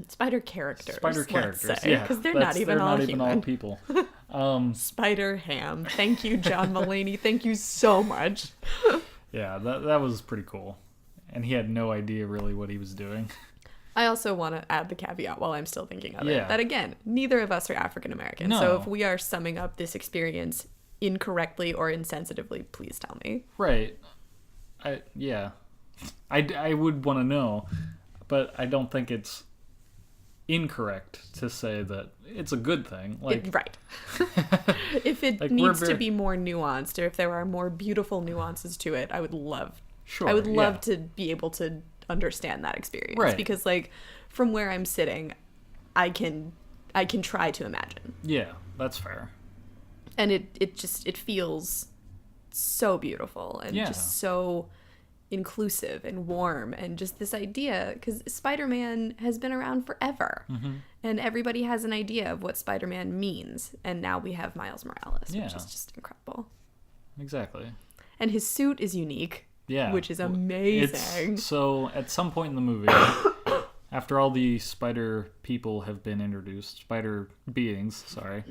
Spider characters, yeah. Because they're not even all people. Spider-Ham. Thank you, John Mulaney. Thank you so much. Yeah, that was pretty cool. And he had no idea really what he was doing. I also want to add the caveat while I'm still thinking of it. That, again, neither of us are African-American. No. So if we are summing up this experience incorrectly or insensitively, please tell me. Right. I would want to know, but I don't think it's incorrect to say that it's a good thing. Like, right. If it like needs to be more nuanced, or if there are more beautiful nuances to it, I would love to be able to understand that experience. Right. Because, like, from where I'm sitting, I can try to imagine. Yeah, that's fair. And it feels so beautiful and just so inclusive and warm, and just this idea, because Spider-Man has been around forever, and everybody has an idea of what Spider-Man means, and now we have Miles Morales, which is just incredible. Exactly. And his suit is unique, which is amazing. So at some point in the movie, after all the spider people have been introduced, spider beings, sorry,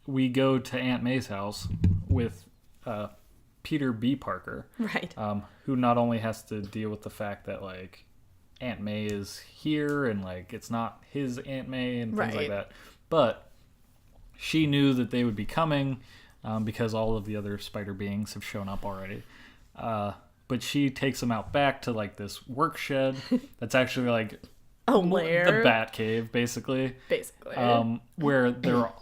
we go to Aunt May's house with Peter B. Parker, right? Who not only has to deal with the fact that, like, Aunt May is here and, like, it's not his Aunt May and things like that, but she knew that they would be coming because all of the other spider beings have shown up already. But she takes them out back to, like, this work shed that's actually, like, a lair, the Bat Cave, basically, where there are,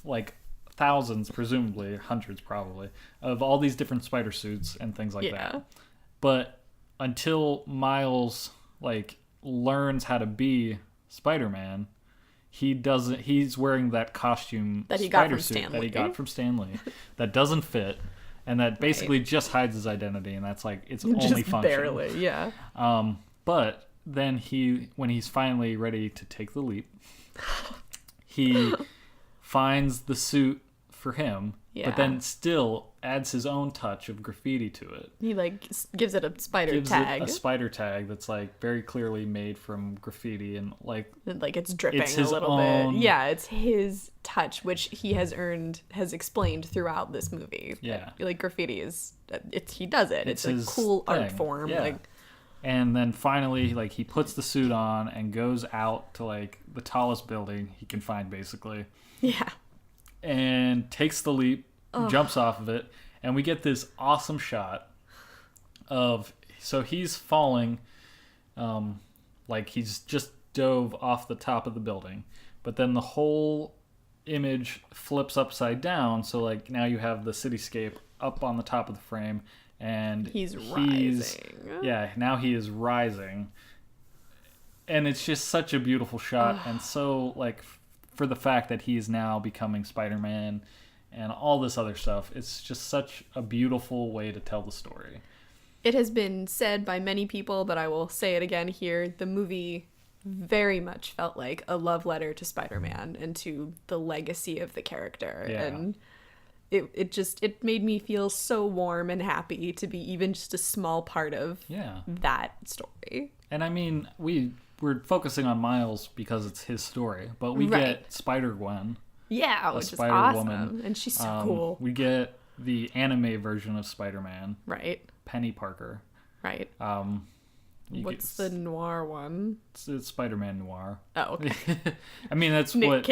like, thousands, presumably hundreds probably, of all these different spider suits and things like that. But until Miles, like, learns how to be Spider-Man, he's wearing that costume that he got from Stan Lee that doesn't fit, and that basically just hides his identity, and that's, like, its only function. Barely, yeah. But then when he's finally ready to take the leap, he finds the suit for him, but then still adds his own touch of graffiti to it. He, like, gives it a spider tag that's, like, very clearly made from graffiti, and, like it's dripping a little bit. Yeah, it's his touch, which he has explained throughout this movie. Yeah, like, graffiti he does it. It's a cool art form. Yeah. Like, and then finally, like, he puts the suit on and goes out to, like, the tallest building he can find, basically. Yeah. And takes the leap, jumps off of it, and we get this awesome shot of, so he's falling, like he's just dove off the top of the building, but then the whole image flips upside down, so, like, now you have the cityscape up on the top of the frame, and he's rising. Yeah, now he is rising, and it's just such a beautiful shot, and so like for the fact that he is now becoming Spider-Man and all this other stuff, it's just such a beautiful way to tell the story. It has been said by many people, but I will say it again here. The movie very much felt like a love letter to Spider-Man and to the legacy of the character. Yeah. And it made me feel so warm and happy to be even just a small part of that story. And I mean, we're focusing on Miles because it's his story, but we get Spider-Gwen. Yeah, which is awesome. And she's so cool. We get the anime version of Spider-Man. Right. Penny Parker. Right. What's the noir one? It's Spider-Man Noir. Oh, okay. I mean, that's Nick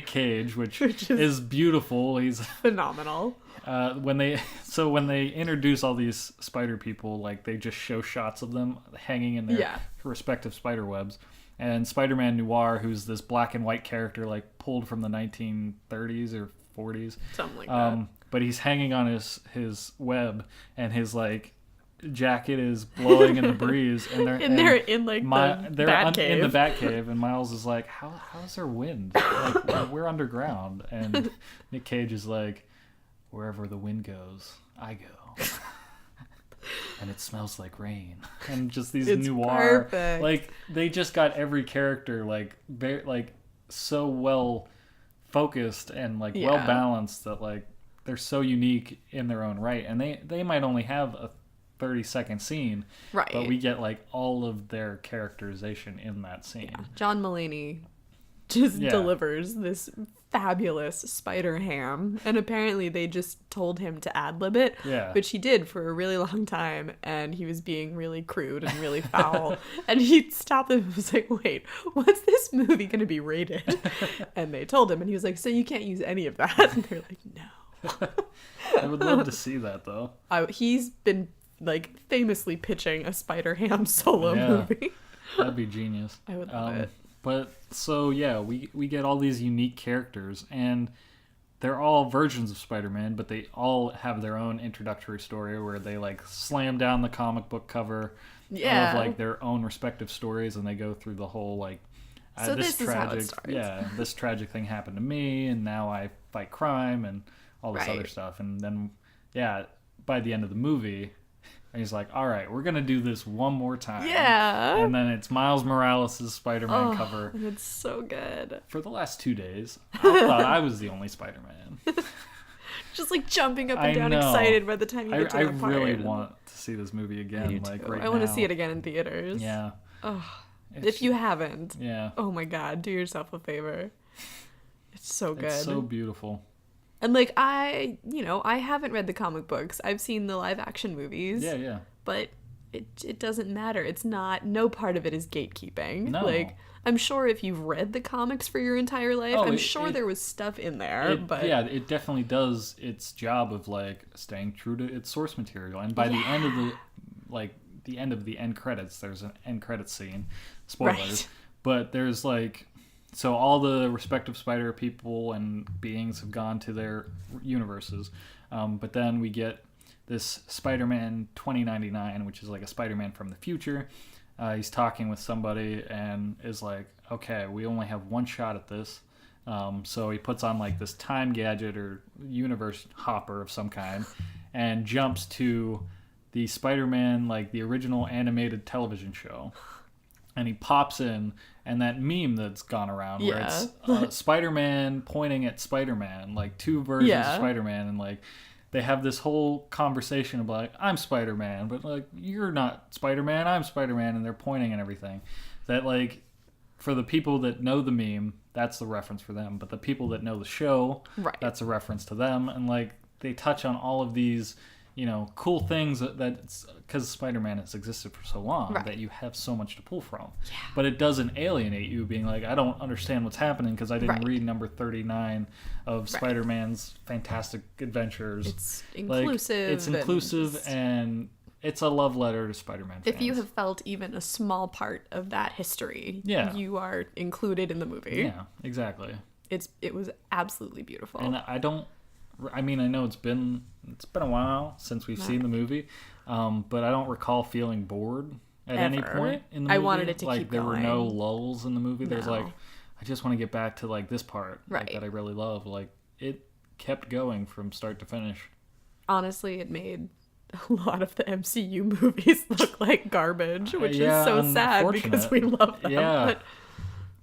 Cage, which is beautiful. He's phenomenal. When they introduce all these spider people, like they just show shots of them hanging in their respective spider webs. And Spider-Man Noir, who's this black and white character, like pulled from the 1930s or 40s. Something like that. But he's hanging on his web, and his like jacket is blowing in the breeze, and they're in the Batcave, and Miles is like, how's there wind? Like, we're underground, and Nick Cage is like, wherever the wind goes, I go. And it smells like rain, and just these noir, perfect. Like they just got every character like very like so well focused and like well balanced that like they're so unique in their own right, and they might only have a 30-second scene, right? But we get like all of their characterization in that scene. Yeah. John Mulaney just delivers this fabulous spider ham, and apparently they just told him to ad-lib it, which he did for a really long time, and he was being really crude and really foul. And he stopped them and was like, wait, what's this movie gonna be rated? And they told him, and he was like, so you can't use any of that? And they're like, no. I would love to see that though. He's been like famously pitching a Spider Ham solo movie. That'd be genius. I would love it. But so we get all these unique characters, and they're all versions of Spider-Man, but they all have their own introductory story where they like slam down the comic book cover of like their own respective stories, and they go through the whole like so this is how it starts. This tragic thing happened to me, and now I fight crime and all this other stuff. And then by the end of the movie, he's like, all right, we're gonna do this one more time. And then it's Miles Morales' Spider-Man cover, and it's so good. For the last 2 days I thought I was the only Spider-Man. Just like jumping up and down excited by the time you get to the part. I really want to see this movie again. I want to see it again in theaters. If you haven't, oh my god, do yourself a favor. It's so good. It's so beautiful. And like I haven't read the comic books. I've seen the live action movies. Yeah. But it doesn't matter. It's not. No part of it is gatekeeping. No. Like I'm sure if you've read the comics for your entire life, there was stuff in there. But it definitely does its job of like staying true to its source material. And by the end of the end credits, there's an end credits scene. Spoilers. Right. But there's like. So all the respective spider people and beings have gone to their universes. But then we get this Spider-Man 2099, which is like a Spider-Man from the future. He's talking with somebody and is like, okay, we only have one shot at this. So he puts on like this time gadget or universe hopper of some kind and jumps to the Spider-Man, like the original animated television show. And he pops in, and that meme that's gone around where it's Spider-Man pointing at Spider-Man, like two versions of Spider-Man, and like they have this whole conversation about like, I'm Spider-Man, but like you're not Spider-Man, I'm Spider-Man, and they're pointing and everything. That like for the people that know the meme, that's the reference for them, but the people that know the show, that's a reference to them, and like they touch on all of these, cool things that's because Spider-Man has existed for so long that you have so much to pull from. Yeah. But it doesn't alienate you being like, I don't understand what's happening because I didn't read number 39 of Spider-Man's Fantastic Adventures. It's inclusive. It's inclusive and it's a love letter to Spider-Man fans. If you have felt even a small part of that history, you are included in the movie. Yeah, exactly. It was absolutely beautiful. And I know it's been a while since we've seen the movie, but I don't recall feeling bored at any point in the movie. I wanted it to like, keep there going. were no lulls in the movie. There's No. like, I just want to get back to like this part like, that I really love. Like, it kept going from start to finish. Honestly, it made a lot of the MCU movies look like garbage, which is so sad because we love them. Yeah.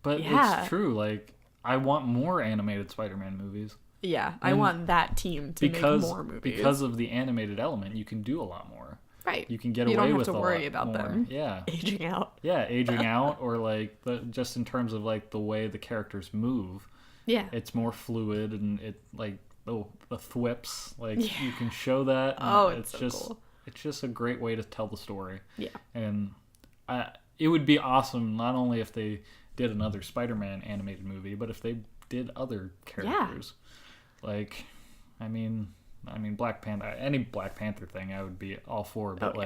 But it's true. Like, I want more animated Spider-Man movies. Yeah, I want that team to make more movies. Because of the animated element, you can do a lot more. Right. You can get away with a lot more. You don't have to worry about them aging out. Yeah, aging out, or like just in terms of like the way the characters move. Yeah. It's more fluid, and it like the thwips, like you can show that. Oh, it's so cool. It's just a great way to tell the story. Yeah. And it would be awesome not only if they did another Spider-Man animated movie, but if they did other characters. Like, I mean Black Panther, any Black Panther thing I would be all for, but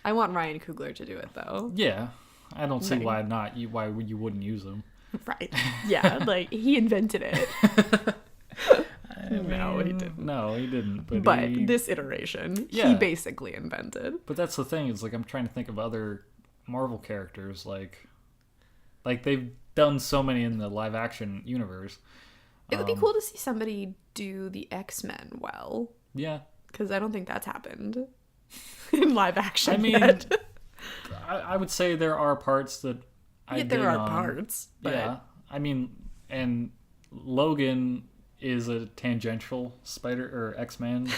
I want Ryan Coogler to do it though. Yeah. I don't see why you wouldn't use him. Right. Yeah, like he invented it. No, he didn't. No, he didn't. But this iteration, he basically invented. But that's the thing, is like I'm trying to think of other Marvel characters like they've done so many in the live action universe. It would be cool to see somebody do the X-Men well. Yeah. Because I don't think that's happened in live action. I mean, yet. I would say there are parts that there are parts. But... Yeah. I mean, and Logan is a tangential X-Men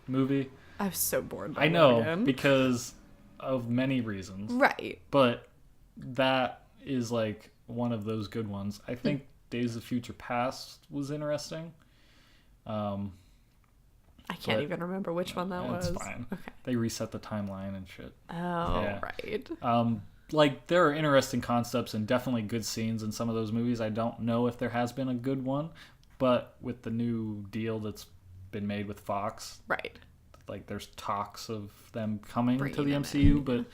movie. I was so bored by I know, Logan. Because of many reasons. Right. But that is like one of those good ones. I think Days of Future Past was interesting. I can't even remember which one that was. It's fine. Okay. They reset the timeline and shit. Oh, right. Like, there are interesting concepts and definitely good scenes in some of those movies. I don't know if there has been a good one, but with the new deal that's been made with Fox, right? Like, there's talks of them coming Bringing to the them MCU, in. but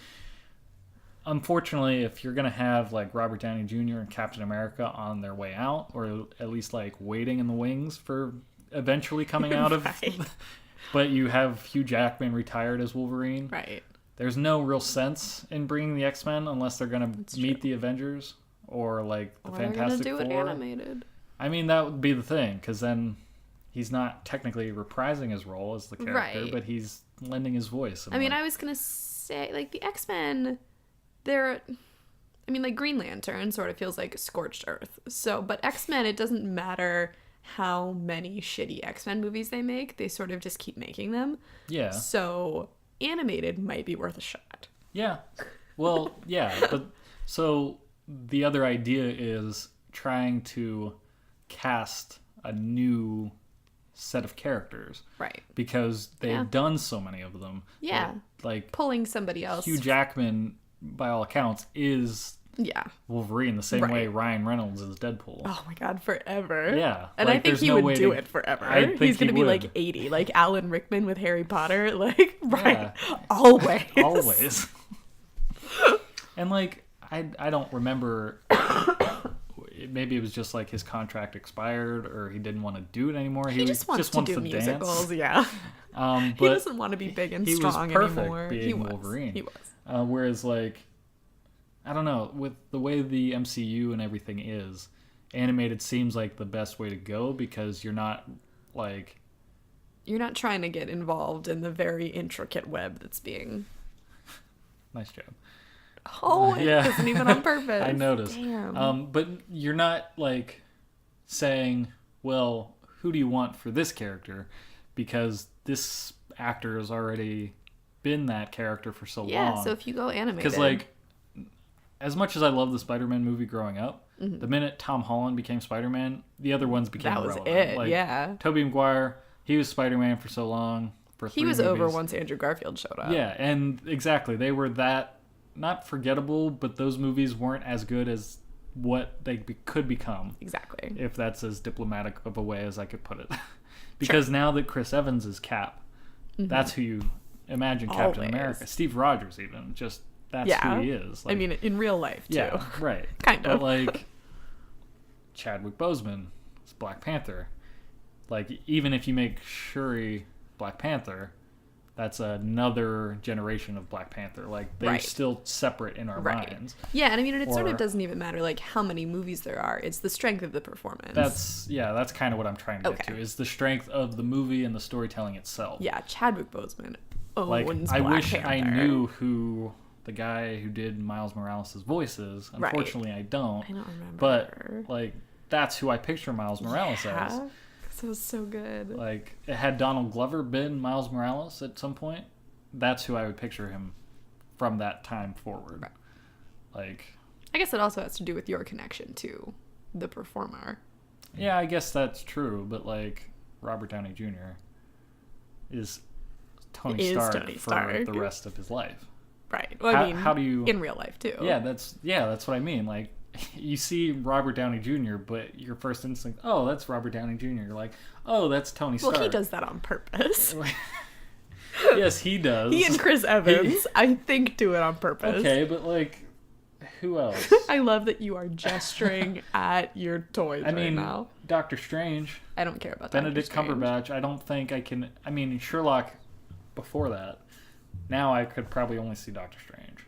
unfortunately, if you're gonna have like Robert Downey Jr. and Captain America on their way out, or at least like waiting in the wings for eventually coming out of, but you have Hugh Jackman retired as Wolverine, right? There's no real sense in bringing the X-Men unless they're gonna meet the Avengers or like the Fantastic Four. They're gonna do it animated. I mean, that would be the thing, because then he's not technically reprising his role as the character, but he's lending his voice. I mean, I was gonna say, like, the X-Men, like Green Lantern sort of feels like scorched earth. So, but X-Men, it doesn't matter how many shitty X-Men movies they make, they sort of just keep making them. Yeah. So animated might be worth a shot. Yeah. Well, yeah, but so the other idea is trying to cast a new set of characters. Right. Because they've done so many of them. Yeah. Like pulling somebody else. Hugh Jackman, by all accounts, is Wolverine the same way Ryan Reynolds is Deadpool. Oh my god, forever. Yeah. And I think he would do it forever. He's going to be like 80, like Alan Rickman with Harry Potter. Like, always. Always. And like, I don't remember, maybe it was just like his contract expired or he didn't want to do it anymore. He just wants to do musicals, dance. But he doesn't want to be big and strong anymore. He was Wolverine. He was. Whereas like, I don't know, with the way the MCU and everything is, animated seems like the best way to go, because you're not trying to get involved in the very intricate web that's being... Nice job. Oh, it wasn't even on purpose. I noticed. Damn. But you're not like saying, well, who do you want for this character? Because this actor has already been that character for so long. Yeah, so if you go animated... Because like, as much as I love the Spider-Man movie growing up, the minute Tom Holland became Spider-Man, the other ones became irrelevant. That was it, like, yeah. Tobey Maguire, he was Spider-Man for so long. He was over once Andrew Garfield showed up. Yeah, and exactly. They were that, not forgettable, but those movies weren't as good as what they could become. Exactly. If that's as diplomatic of a way as I could put it. Because now that Chris Evans is Cap, that's who you imagine Captain America. Steve Rogers even, just... That's who he is. Like, I mean, in real life, too. Yeah, right. Kind of. But, like, Chadwick Boseman is Black Panther. Like, even if you make Shuri Black Panther, that's another generation of Black Panther. Like, they're still separate in our minds. Yeah, and I mean, it sort of doesn't even matter, like, how many movies there are. It's the strength of the performance. That's kind of what I'm trying to get to, is the strength of the movie and the storytelling itself. Yeah, Chadwick Boseman owns Like, I Black wish Panther. I knew who the guy who did Miles Morales' voice is. Unfortunately, I don't. I don't remember. But, like, that's who I picture Miles Morales as. So it was so good. Like, had Donald Glover been Miles Morales at some point, that's who I would picture him from that time forward. Right. Like, I guess it also has to do with your connection to the performer. Yeah, I guess that's true, but, like, Robert Downey Jr. is Tony Stark for the rest of his life. Right. Well, I mean, how do you... in real life, too. Yeah, that's what I mean. Like, you see Robert Downey Jr., but your first instinct, oh, that's Robert Downey Jr. You're like, oh, that's Tony Stark. Well, he does that on purpose. Yes, he does. He and Chris Evans, I think, do it on purpose. Okay, but, like, who else? I love that you are gesturing at your toys right now. Doctor Strange. I don't care about Benedict Doctor Strange. Cumberbatch. I don't think I can... I mean, Sherlock before that. Now I could probably only see Doctor Strange.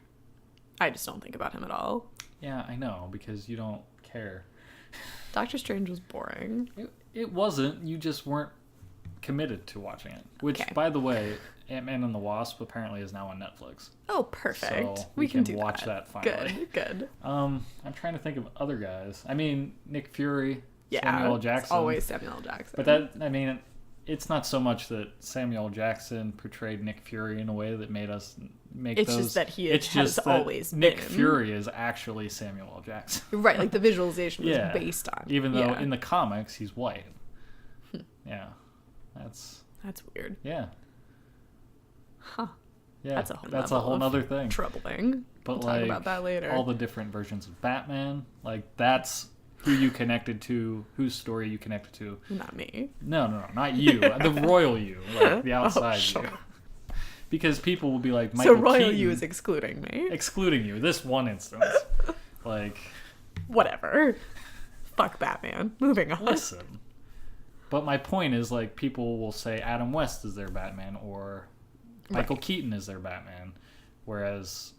I just don't think about him at all. Yeah, I know, because you don't care. Doctor Strange was boring. It wasn't. You just weren't committed to watching it. Which, by the way, Ant-Man and the Wasp apparently is now on Netflix. Oh, perfect. So we can watch that finally. Good. I'm trying to think of other guys. I mean, Nick Fury, yeah, Samuel L. Jackson. It's always Samuel L. Jackson. But that, I mean, it's not so much that Samuel L. Jackson portrayed Nick Fury in a way that made us make it's those. Just that he it's has just always that Nick been. Fury is actually Samuel L. Jackson. Right, like the visualization was based on. Even though in the comics he's white. Yeah. That's weird. Yeah. Huh. Yeah. That's a whole other thing. Troubling. But we'll talk about that later. All the different versions of Batman, like that's who you connected to, whose story you connected to. Not me. No, not you. The royal you, like the outside sure. you. Because people will be like, Michael So royal Keaton, you is excluding me. Excluding you. This one instance. Like. Whatever. Fuck Batman. Moving on. Listen. But my point is, like, people will say Adam West is their Batman or Michael Keaton is their Batman. Whereas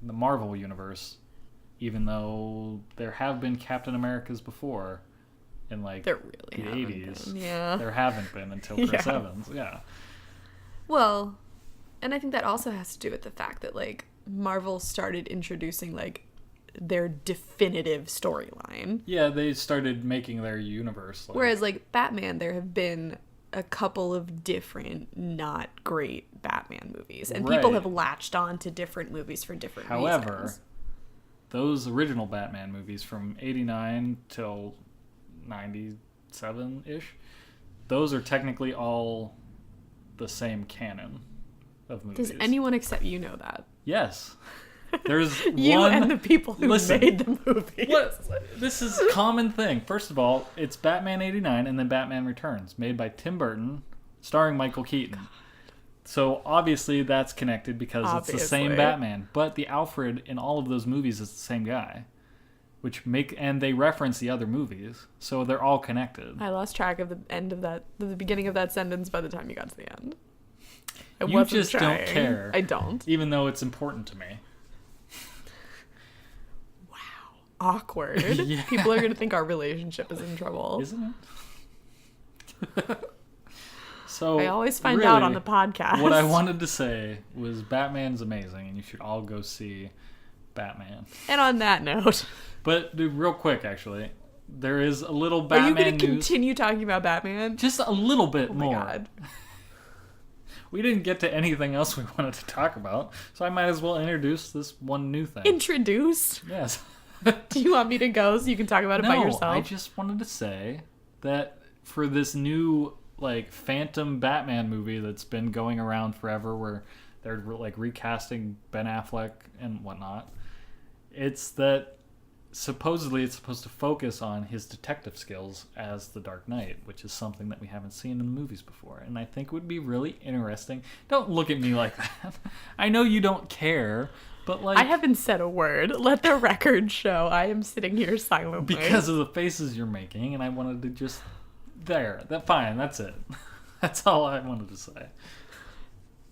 the Marvel universe, even though there have been Captain Americas before in, like, there really the 80s. Yeah. There haven't been until Chris Evans. Yeah. Well, and I think that also has to do with the fact that, like, Marvel started introducing, like, their definitive storyline. Yeah, they started making their universe. Like... Whereas, like, Batman, there have been a couple of different not great Batman movies. And people have latched on to different movies for different reasons. However, those original Batman movies from 89 till 97-ish, those are technically all the same canon of movies. Does anyone except you know that? Yes. There's you one... and the people who made the movie. This is a common thing. First of all, it's Batman 89 and then Batman Returns, made by Tim Burton, starring Michael Keaton. God. So obviously that's connected because it's the same Batman. But the Alfred in all of those movies is the same guy, and they reference the other movies, so they're all connected. I lost track of the beginning of that sentence by the time you got to the end. You just don't care. I don't. Even though it's important to me. Awkward. Yeah. People are going to think our relationship is in trouble. Isn't it? So I always find out on the podcast. What I wanted to say was Batman's amazing, and you should all go see Batman. And on that note... But dude, real quick, actually, there is a little Batman news. Are you going to continue talking about Batman? Just a little bit more. Oh my God. We didn't get to anything else we wanted to talk about, so I might as well introduce this one new thing. Introduce? Yes. Do you want me to go so you can talk about it by yourself? I just wanted to say that for this new, like, Phantom Batman movie that's been going around forever where they're, like, recasting Ben Affleck and whatnot, it's that supposedly it's supposed to focus on his detective skills as the Dark Knight, which is something that we haven't seen in the movies before. And I think it would be really interesting. Don't look at me like that. I know you don't care. But like, I haven't said a word. Let the record show I am sitting here silently. Because of the faces you're making, and I wanted to just... Fine, that's it. That's all I wanted to say.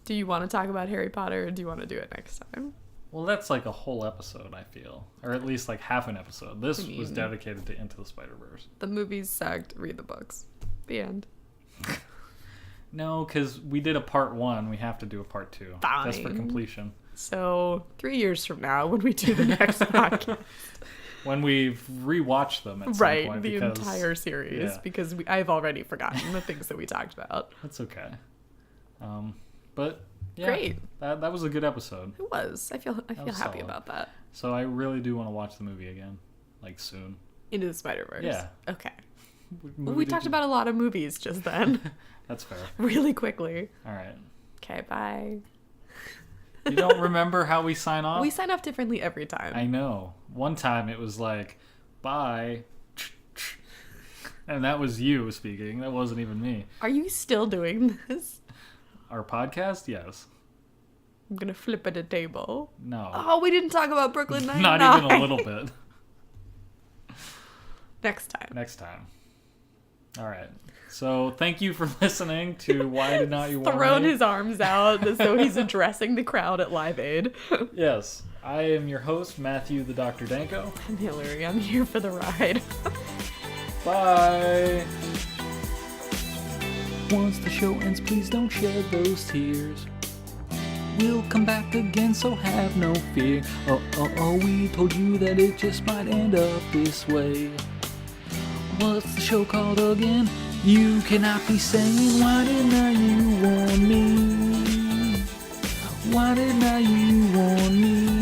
Do you want to talk about Harry Potter, or do you want to do it next time? Well, that's like a whole episode, I feel. Or at least like half an episode. This was dedicated to Into the Spider-Verse. The movies sucked. Read the books. The end. No, because we did a part 1. We have to do a part 2. Fine. That's for completion. So 3 years from now, when we do the next podcast. When we've rewatched them at some point. The entire series. Yeah. Because I've already forgotten the things that we talked about. That's okay. But... yeah, great. That was a good episode. It was. I feel happy solid. about that. So I really do want to watch the movie again, like soon. Into the Spider-Verse. Yeah. Okay. We talked about a lot of movies just then. That's fair. Really quickly. All right. Okay, bye. You don't remember how we sign off? We sign off differently every time. I know. One time it was like, bye. And that was you speaking. That wasn't even me. Are you still doing this? Our podcast? Yes. I'm going to flip at a table. No. Oh, we didn't talk about Brooklyn Nine-Nine. Not even a little bit. Next time. Next time. All right. So thank you for listening to Why Did Not You Want Me? Thrown his arms out as though he's addressing the crowd at Live Aid. Yes. I am your host, Matthew the Dr. Danko. I'm Hillary. I'm here for the ride. Bye. Once the show ends, please don't shed those tears. We'll come back again, so have no fear. Oh, we told you that it just might end up this way. What's the show called again? You cannot be saying, why didn't you warn me? Why didn't you warn me?